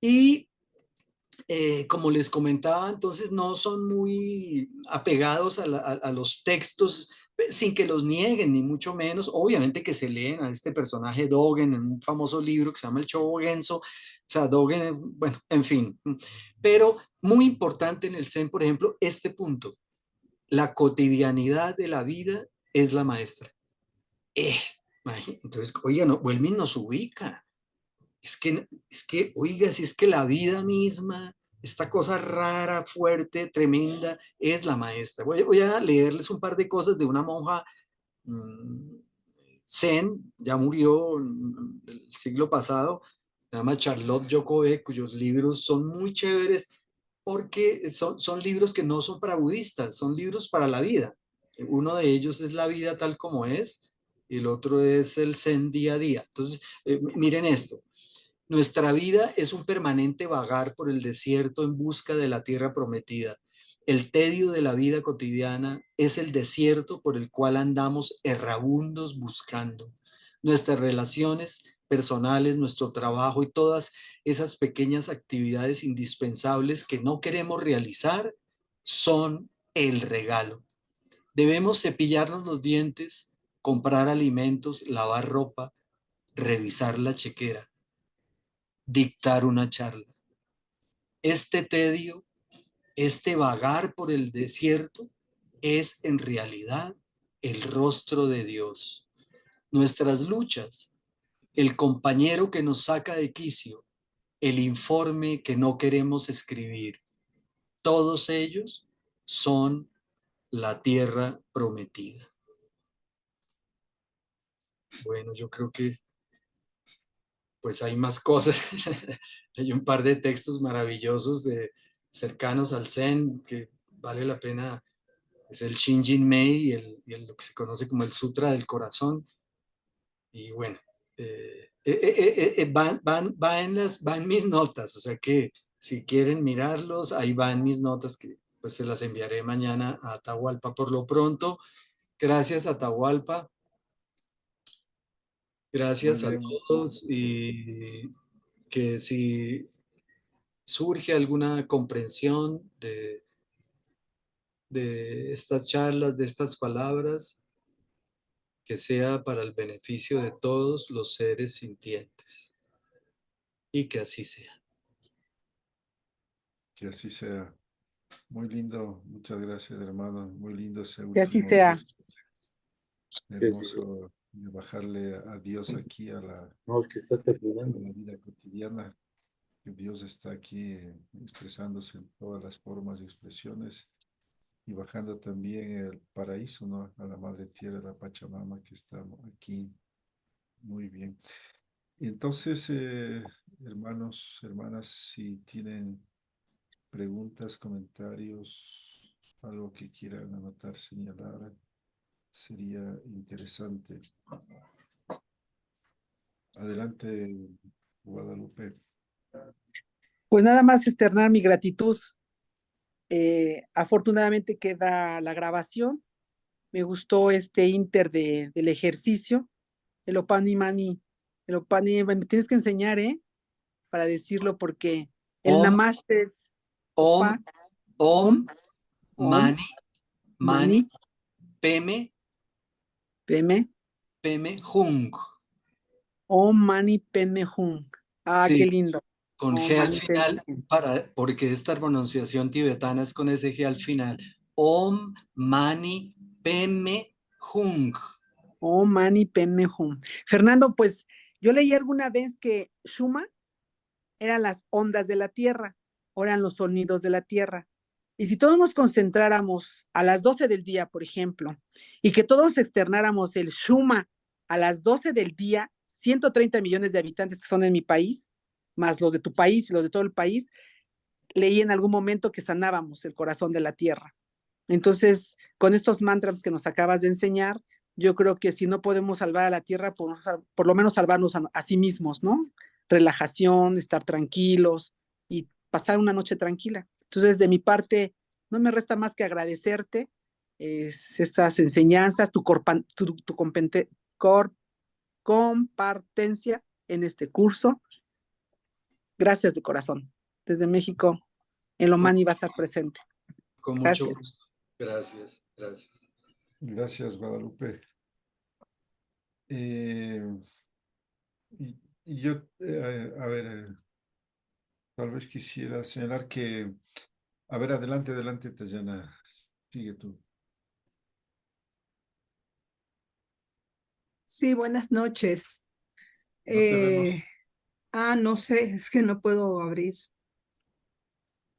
Y como les comentaba, entonces no son muy apegados a los textos sin que los nieguen, ni mucho menos. Obviamente que se leen a este personaje Dogen en un famoso libro que se llama El Shobogenzo, o sea, Dogen, bueno, en fin. Pero muy importante en el Zen, por ejemplo, este punto. La cotidianidad de la vida es la maestra. Eh, entonces, oiga, no, Welmin nos ubica. Oiga, si es que la vida misma, esta cosa rara, fuerte, tremenda, es la maestra. Voy a leerles un par de cosas de una monja Zen, ya murió en el siglo pasado, se llama Charlotte Yokove, cuyos libros son muy chéveres porque son libros que no son para budistas, son libros para la vida. Uno de ellos es La vida tal como es y el otro es el Zen día a día. Entonces, miren esto. Nuestra vida es un permanente vagar por el desierto en busca de la tierra prometida. El tedio de la vida cotidiana es el desierto por el cual andamos errabundos buscando. Nuestras relaciones personales, nuestro trabajo y todas esas pequeñas actividades indispensables que no queremos realizar son el regalo. Debemos cepillarnos los dientes, comprar alimentos, lavar ropa, revisar la chequera, dictar una charla. Este tedio, este vagar por el desierto, es en realidad el rostro de Dios. Nuestras luchas, el compañero que nos saca de quicio, el informe que no queremos escribir, todos ellos son la tierra prometida. Bueno, yo creo que pues hay más cosas. Hay un par de textos maravillosos cercanos al Zen que vale la pena. Es el Shinjin Mei y lo que se conoce como el Sutra del Corazón. Y bueno, va en mis notas, o sea que si quieren mirarlos, ahí van mis notas que pues se las enviaré mañana a Atahualpa. Por lo pronto, gracias Atahualpa, gracias a todos y que si surge alguna comprensión de estas charlas, de estas palabras, que sea para el beneficio de todos los seres sintientes. Y que así sea. Que así sea. Muy lindo, muchas gracias, hermano. Muy lindo ese Que así último sea. texto. Hermoso de bajarle a Dios aquí a la vida cotidiana. Que Dios está aquí expresándose en todas las formas y expresiones y bajando también el paraíso, ¿no? A la Madre Tierra, la Pachamama, que está aquí. Muy bien. Y entonces, hermanos, hermanas, si tienen preguntas, comentarios, algo que quieran anotar, señalar, sería interesante. Adelante, Guadalupe. Pues nada más externar mi gratitud. Afortunadamente queda la grabación. Me gustó este del ejercicio. El Opani Mani. El Opani, me tienes que enseñar, para decirlo porque el Om, Namaste es Om, Om, Om, Mani, Mani, Mani, Peme, Peme, Peme, Hung. Om Mani Peme Hum. Qué Sí, lindo. con Om G al Mani Peme final, Hum. porque esta pronunciación tibetana es con ese G al final. Om, Mani, Peme, Hung. Om Mani Peme Hum. Fernando, pues yo leí alguna vez que Shuma eran las ondas de la tierra, o eran los sonidos de la tierra. Y si todos nos concentráramos a las 12 del día, por ejemplo, y que todos externáramos el Shuma a las 12 del día, 130 millones de habitantes que son en mi país, más los de tu país y los de todo el país, leí en algún momento que sanábamos el corazón de la tierra. Entonces, con estos mantras que nos acabas de enseñar, yo creo que si no podemos salvar a la tierra, por lo menos salvarnos a sí mismos, ¿no? Relajación, estar tranquilos y pasar una noche tranquila. Entonces, de mi parte, no me resta más que agradecerte estas enseñanzas, tu compartencia en este curso. Gracias de corazón. Desde México, el Omani va a estar presente. Con mucho Gracias. gusto. Gracias, gracias. Gracias, Guadalupe. Y, y yo, a ver, tal vez quisiera señalar que, a ver, adelante, adelante, Tayana, sigue tú. Sí, buenas noches. No te vemos. No sé, es que no puedo abrir.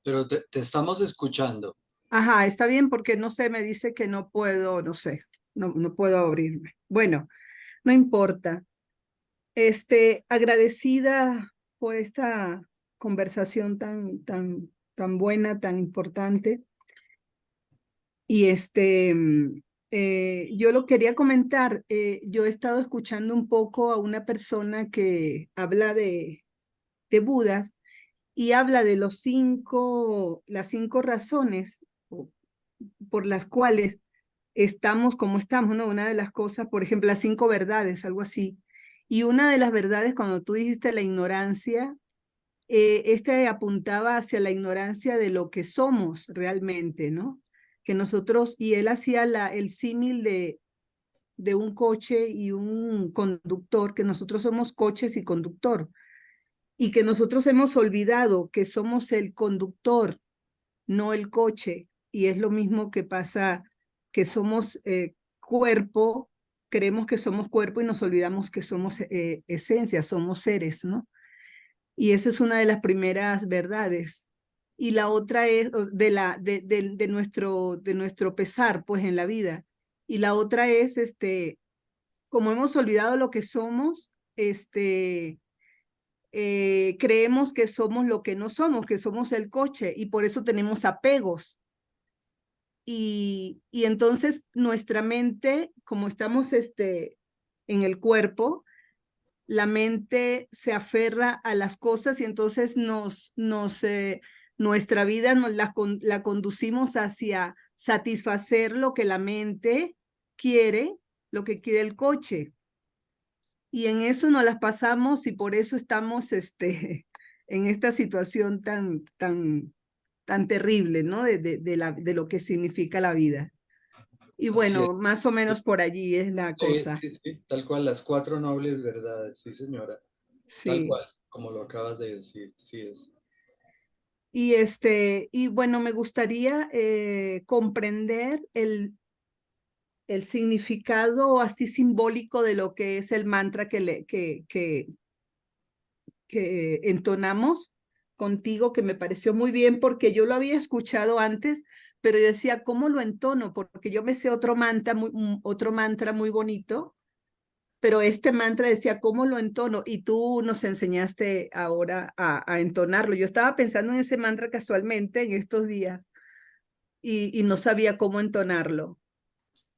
Pero te estamos escuchando. Ajá, está bien porque no sé, me dice que no puedo, no sé, no puedo abrirme. Bueno, no importa. Agradecida por esta conversación tan buena, tan importante. Y yo lo quería comentar. Yo he estado escuchando un poco a una persona que habla de Budas y habla de las 5 razones por las cuales estamos como estamos, ¿no? Una de las cosas, por ejemplo, las 5 verdades, algo así. Y una de las verdades, cuando tú dijiste la ignorancia, apuntaba hacia la ignorancia de lo que somos realmente, ¿no? Que nosotros, y él hacía el símil de un coche y un conductor, que nosotros somos coches y conductor, y que nosotros hemos olvidado que somos el conductor, no el coche, y es lo mismo que pasa, que somos cuerpo, creemos que somos cuerpo y nos olvidamos que somos esencia, somos seres, ¿no? Y esa es una de las primeras verdades. Y la otra es de nuestro pesar, pues, en la vida. Y la otra es, como hemos olvidado lo que somos, creemos que somos lo que no somos, que somos el coche, y por eso tenemos apegos. Y entonces nuestra mente, como estamos en el cuerpo, la mente se aferra a las cosas y entonces nuestra vida la conducimos hacia satisfacer lo que la mente quiere, lo que quiere el coche. Y en eso nos las pasamos y por eso estamos en esta situación tan terrible, ¿no? De lo que significa la vida. Y bueno, más o menos por allí es la cosa. Sí, tal cual, las 4 nobles verdades, sí, señora. Tal Sí. cual, como lo acabas de decir, sí es. Y bueno, me gustaría comprender el significado así simbólico de lo que es el mantra que entonamos contigo, que me pareció muy bien porque yo lo había escuchado antes, pero yo decía, ¿cómo lo entono? Porque yo me sé otro mantra muy bonito, pero este mantra decía, ¿cómo lo entono? Y tú nos enseñaste ahora a entonarlo. Yo estaba pensando en ese mantra casualmente en estos días y no sabía cómo entonarlo.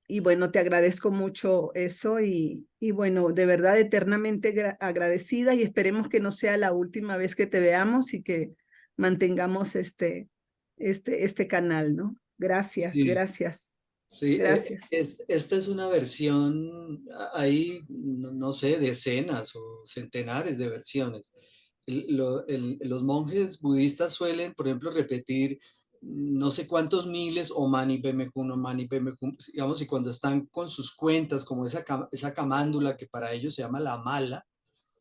Y bueno, te agradezco mucho eso y bueno, de verdad eternamente agradecida y esperemos que no sea la última vez que te veamos y que mantengamos este canal, ¿no? Gracias, Sí, gracias, sí, gracias. esta es una versión, hay, no sé, decenas o centenares de versiones. Los monjes budistas suelen, por ejemplo, repetir no sé cuántos miles o mani padme hum, mani padme hum, digamos, y cuando están con sus cuentas, como esa camándula que para ellos se llama la mala,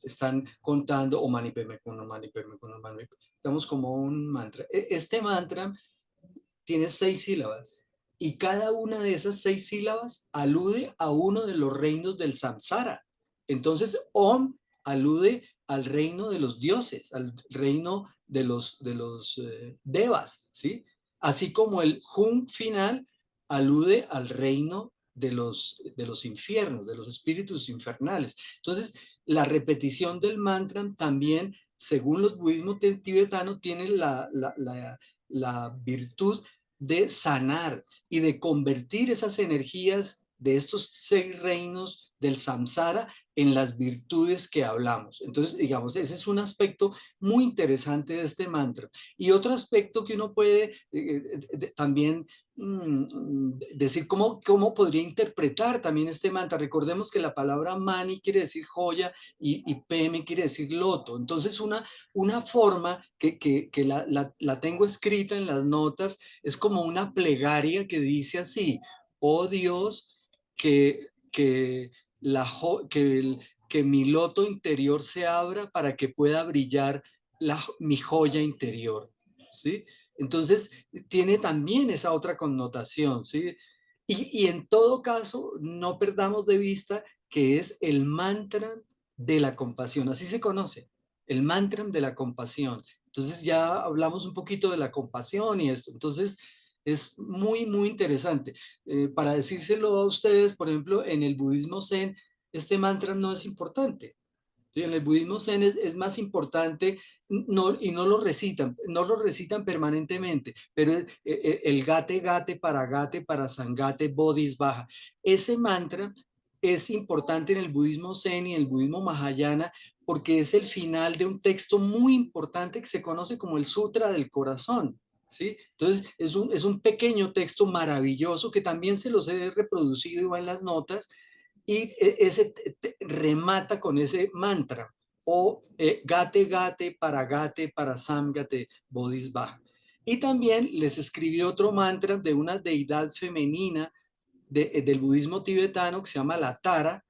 están contando o mani padme hum, mani padme hum, mani, estamos como un mantra. Este mantra tiene 6 sílabas y cada una de esas 6 sílabas alude a uno de los reinos del samsara. Entonces, Om alude al reino de los dioses, al reino de los devas, ¿sí? así como el Hum final alude al reino de los infiernos, de los espíritus infernales. Entonces, la repetición del mantra también, según los budismos tibetanos, tiene la virtud de sanar y de convertir esas energías de estos 6 reinos del samsara en las virtudes que hablamos. Entonces, digamos, ese es un aspecto muy interesante de este mantra. Y otro aspecto que uno puede también decir cómo podría interpretar también este mantra. Recordemos que la palabra mani quiere decir joya y peme quiere decir loto. Entonces, una forma que la tengo escrita en las notas es como una plegaria que dice así: oh Dios, que mi loto interior se abra para que pueda brillar mi joya interior, ¿sí? Entonces, tiene también esa otra connotación, ¿sí? Y en todo caso, no perdamos de vista que es el mantra de la compasión, así se conoce, el mantra de la compasión. Entonces ya hablamos un poquito de la compasión y esto. Entonces es muy, muy interesante. Para decírselo a ustedes, por ejemplo, en el budismo zen, este mantra no es importante. ¿Sí? En el budismo zen es más importante, y no lo recitan permanentemente, pero el gate gate para sangate bodhisvaha. Ese mantra es importante en el budismo zen y en el budismo mahayana porque es el final de un texto muy importante que se conoce como el Sutra del Corazón. ¿Sí? Entonces es un pequeño texto maravilloso que también se los he reproducido en las notas y ese remata con ese mantra o gate gate para samgate bodhisvaha. Y también les escribí otro mantra de una deidad femenina del budismo tibetano que se llama la Tara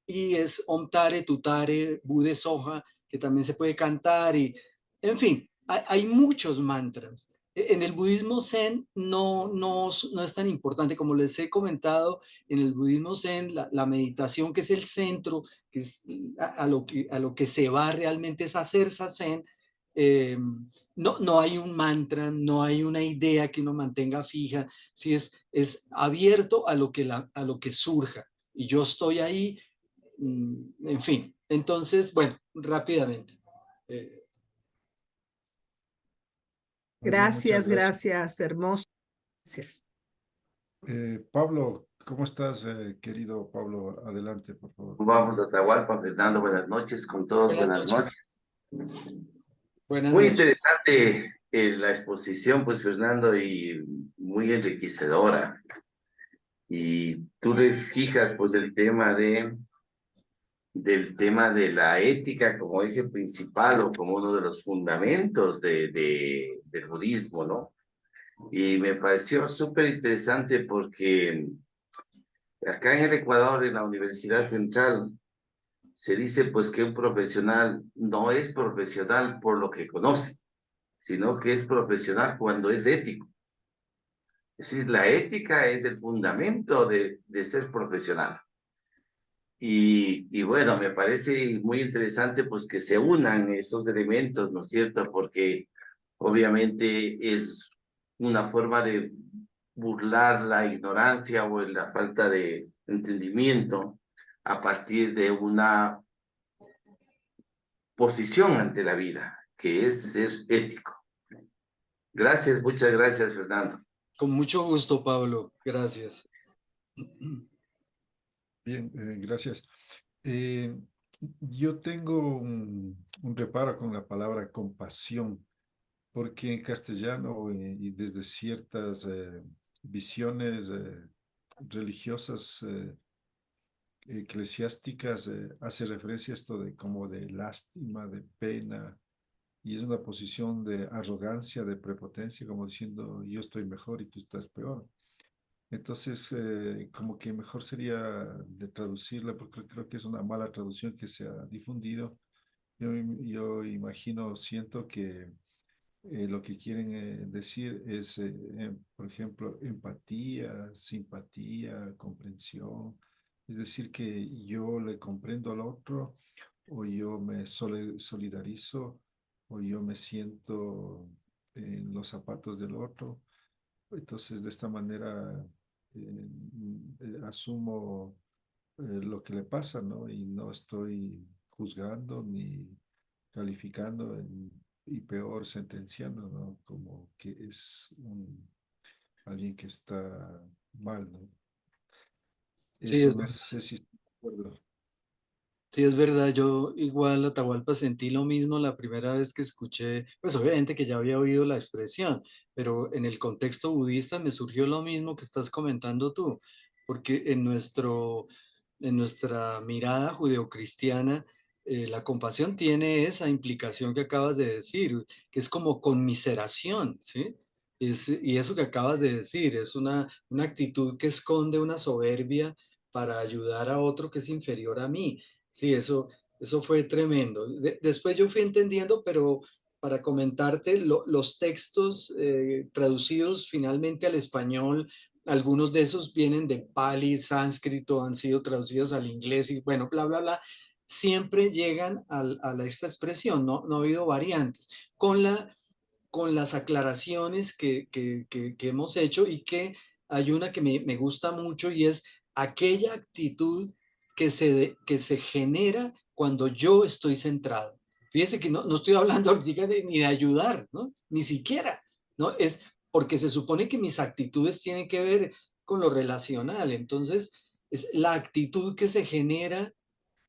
y es Om Tare Tutare Bude Soha, que también se puede cantar y en fin, hay muchos mantras. En el budismo zen no es tan importante, como les he comentado, en el budismo zen la meditación, que es el centro, que es a lo que se va realmente es hacer sazen. No hay un mantra, no hay una idea que uno mantenga fija, si es abierto a lo que surja. Y yo estoy ahí, en fin. Entonces, bueno, rápidamente. Muy bien, muchas Gracias, gracias. gracias, hermoso. Gracias. Pablo, ¿cómo estás, querido Pablo? Adelante, por favor. Vamos a Atahualpa, Fernando, buenas noches, con todos, buenas noches. Buenas Muy noches. interesante la exposición, pues, Fernando, y muy enriquecedora. Y tú le fijas, pues, del tema de la ética como eje principal o como uno de los fundamentos del budismo, ¿no? Y me pareció súper interesante porque acá en el Ecuador, en la Universidad Central, se dice pues que un profesional no es profesional por lo que conoce, sino que es profesional cuando es ético. Es decir, la ética es el fundamento de ser profesional. Y bueno, me parece muy interesante pues que se unan esos elementos, ¿no es cierto? Porque obviamente es una forma de burlar la ignorancia o la falta de entendimiento a partir de una posición ante la vida, que es ser ético. Gracias, muchas gracias, Fernando. Con mucho gusto, Pablo. Gracias. Bien, gracias. Yo tengo un reparo con la palabra compasión, porque en castellano y desde ciertas visiones religiosas eclesiásticas hace referencia a esto de como de lástima, de pena, y es una posición de arrogancia, de prepotencia, como diciendo yo estoy mejor y tú estás peor. Entonces, como que mejor sería de traducirla, porque creo que es una mala traducción que se ha difundido. Yo imagino, siento que lo que quieren decir es, por ejemplo, empatía, simpatía, comprensión. Es decir, que yo le comprendo al otro, o yo me solidarizo, o yo me siento en los zapatos del otro. Entonces, de esta manera asumo lo que le pasa, ¿no? Y no estoy juzgando ni calificando y peor sentenciando, ¿no? Como que es alguien que está mal, ¿no? Sí, Eso es no verdad. sé si estoy de acuerdo. Sí, es verdad, yo igual Atahualpa sentí lo mismo la primera vez que escuché, pues obviamente que ya había oído la expresión, pero en el contexto budista me surgió lo mismo que estás comentando tú, porque en nuestra mirada judeocristiana, la compasión tiene esa implicación que acabas de decir, que es como conmiseración, ¿sí? Y eso que acabas de decir, es una actitud que esconde una soberbia para ayudar a otro que es inferior a mí. Sí, eso fue tremendo. Después yo fui entendiendo, pero para comentarte, los textos traducidos finalmente al español, algunos de esos vienen de Pali, sánscrito, han sido traducidos al inglés y bueno, bla, bla, bla, siempre llegan esta expresión, no ha habido variantes, con las aclaraciones que hemos hecho y que hay una que me gusta mucho y es aquella actitud que se genera cuando yo estoy centrado. Fíjese que no estoy hablando ahorita ni de ayudar, ¿no? Ni siquiera, ¿no? Es porque se supone que mis actitudes tienen que ver con lo relacional. Entonces, es la actitud que se genera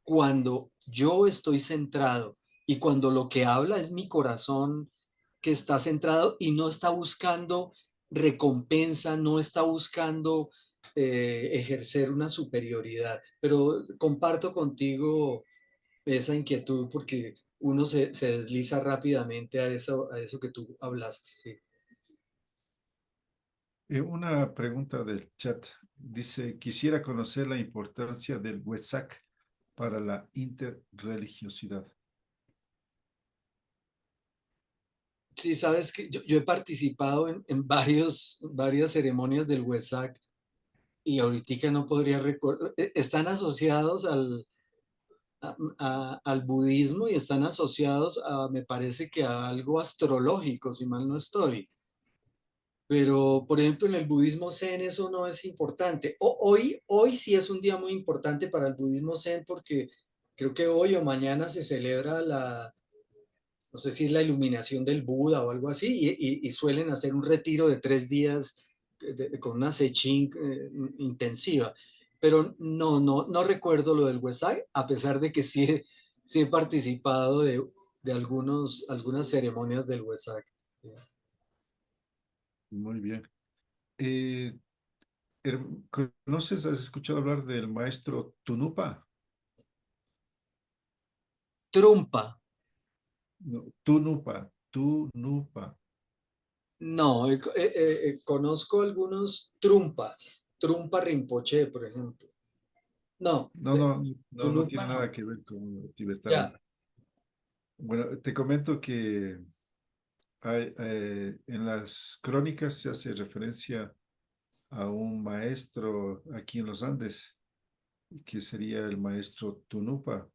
cuando yo estoy centrado y cuando lo que habla es mi corazón que está centrado y no está buscando recompensa, no está buscando ejercer una superioridad. Pero comparto contigo esa inquietud porque uno se desliza rápidamente a eso que tú hablaste. Sí. Una pregunta del chat. Dice, quisiera conocer la importancia del Wesak para la interreligiosidad. Sí, sabes que yo he participado en varias ceremonias del Wesak y ahorita no podría recordar, están asociados al budismo y están asociados me parece que a algo astrológico, si mal no estoy. Pero, por ejemplo, en el budismo zen eso no es importante. Hoy sí es un día muy importante para el budismo zen porque creo que hoy o mañana se celebra no sé si es la iluminación del Buda o algo así, y suelen hacer un retiro de 3 días con una sechín intensiva. Pero no recuerdo lo del Wesak, a pesar de que sí he participado de algunas ceremonias del Wesak. Muy bien. Eh, ¿Conoces, has escuchado hablar del maestro Tunupa? Trumpa, No, Tunupa, Tunupa. no, conozco algunos trumpas, Trumpa Rinpoche, por ejemplo. No, No Trumpa tiene no. nada que ver con lo tibetano. Ya, Bueno, te comento que en las crónicas se hace referencia a un maestro aquí en los Andes, que sería el maestro Tunupa.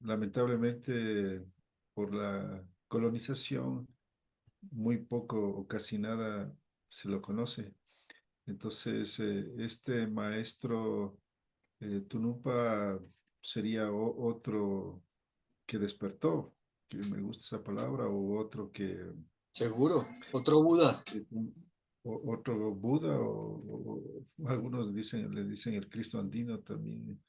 Lamentablemente por la colonización, muy poco o casi nada se lo conoce. Entonces, este maestro Tunupa sería otro que despertó, que me gusta esa palabra, o otro seguro. Otro Buda. que- otro Buda, o algunos dicen, le dicen el Cristo andino también.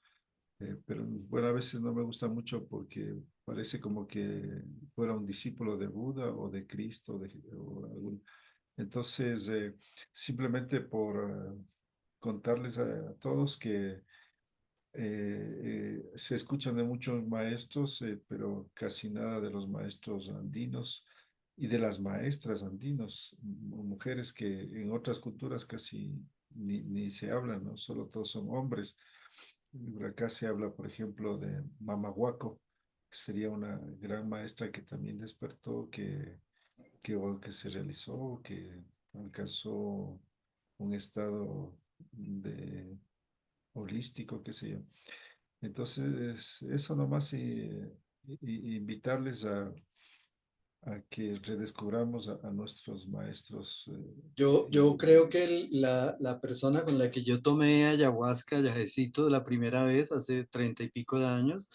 Pero bueno, a veces no me gusta mucho porque parece como que fuera un discípulo de Buda o de Cristo. Entonces, simplemente por contarles a todos que se escuchan de muchos maestros, pero casi nada de los maestros andinos y de las maestras andinos, mujeres que en otras culturas casi ni se hablan, ¿no? Solo todos son hombres. Acá se habla, por ejemplo, de Mama Huaco, que sería una gran maestra que también despertó, que se realizó, que alcanzó un estado de holístico, qué sé yo. Entonces, eso nomás y invitarles a que redescubramos a nuestros maestros. Yo creo que la persona con la que yo tomé ayahuasca, yajecito, la primera vez, hace 30 y pico de años,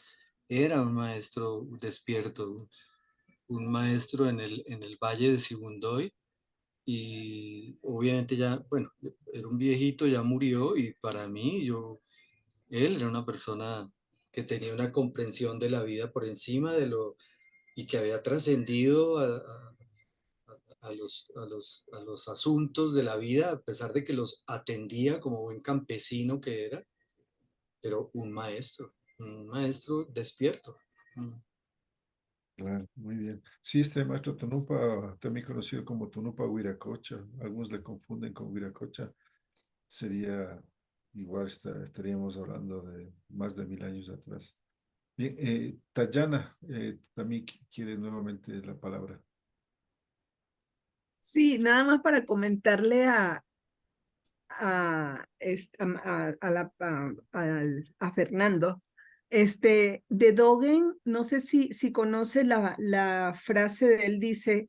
era un maestro despierto, un maestro en el Valle de Sibundoy, y obviamente ya, bueno, era un viejito, ya murió, y para mí, él era una persona que tenía una comprensión de la vida por encima de y que había trascendido a los asuntos de la vida, a pesar de que los atendía como buen campesino que era, pero un maestro despierto. Claro, muy bien. Sí, este maestro Tunupa, también conocido como Tunupa Huiracocha, algunos le confunden con Huiracocha, sería igual, estaríamos hablando de más de 1000 años atrás. Bien, Tayana también quiere nuevamente la palabra. Sí, nada más para comentarle a Fernando. De Dogen, no sé si conoce la frase de él dice,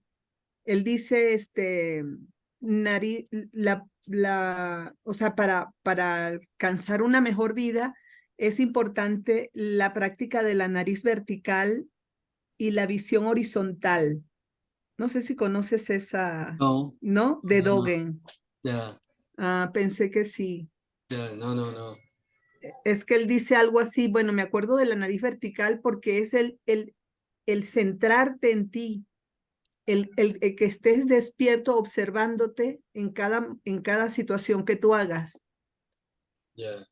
o sea, para alcanzar una mejor vida es importante la práctica de la nariz vertical y la visión horizontal. No sé si conoces esa, No, ¿no? De no, Dogen. ya, Ah, pensé que sí. no. Es que él dice algo así, bueno, me acuerdo de la nariz vertical porque es el centrarte en ti, el que estés despierto observándote en cada situación que tú hagas. Ya, no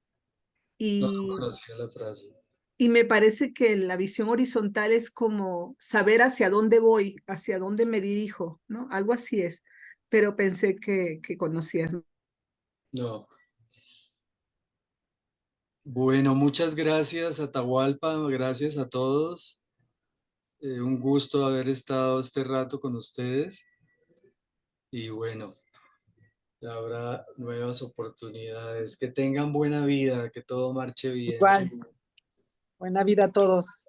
Y, conocía la frase. y me parece que la visión horizontal es como saber hacia dónde voy, hacia dónde me dirijo, ¿no? Algo así es, pero pensé que conocías. No. Bueno, muchas gracias, Atahualpa, gracias a todos. Un gusto haber estado este rato con ustedes. Y bueno, habrá nuevas oportunidades. Que tengan buena vida, que todo marche bien. Igual, buena vida a todos.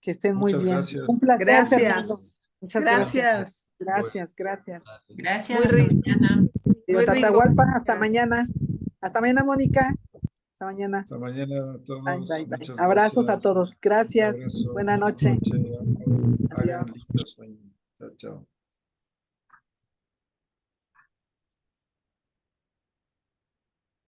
Que estén muy Muchas bien. gracias. Un placer, Fernando. Gracias. Muchas gracias. Gracias. Bueno, Gracias, gracias. Gracias, Muy hasta rico. mañana. Muy Dios, rico. Atahualpa, hasta Gracias. mañana. Hasta mañana, Mónica. Hasta mañana. Hasta mañana a Bye, todos. bye, bye. Muchas Abrazos a gracias. todos. Un Gracias. abrazo. Buena Buenas noche. noches. Hagan Adiós. lindo sueño. Chao, chao.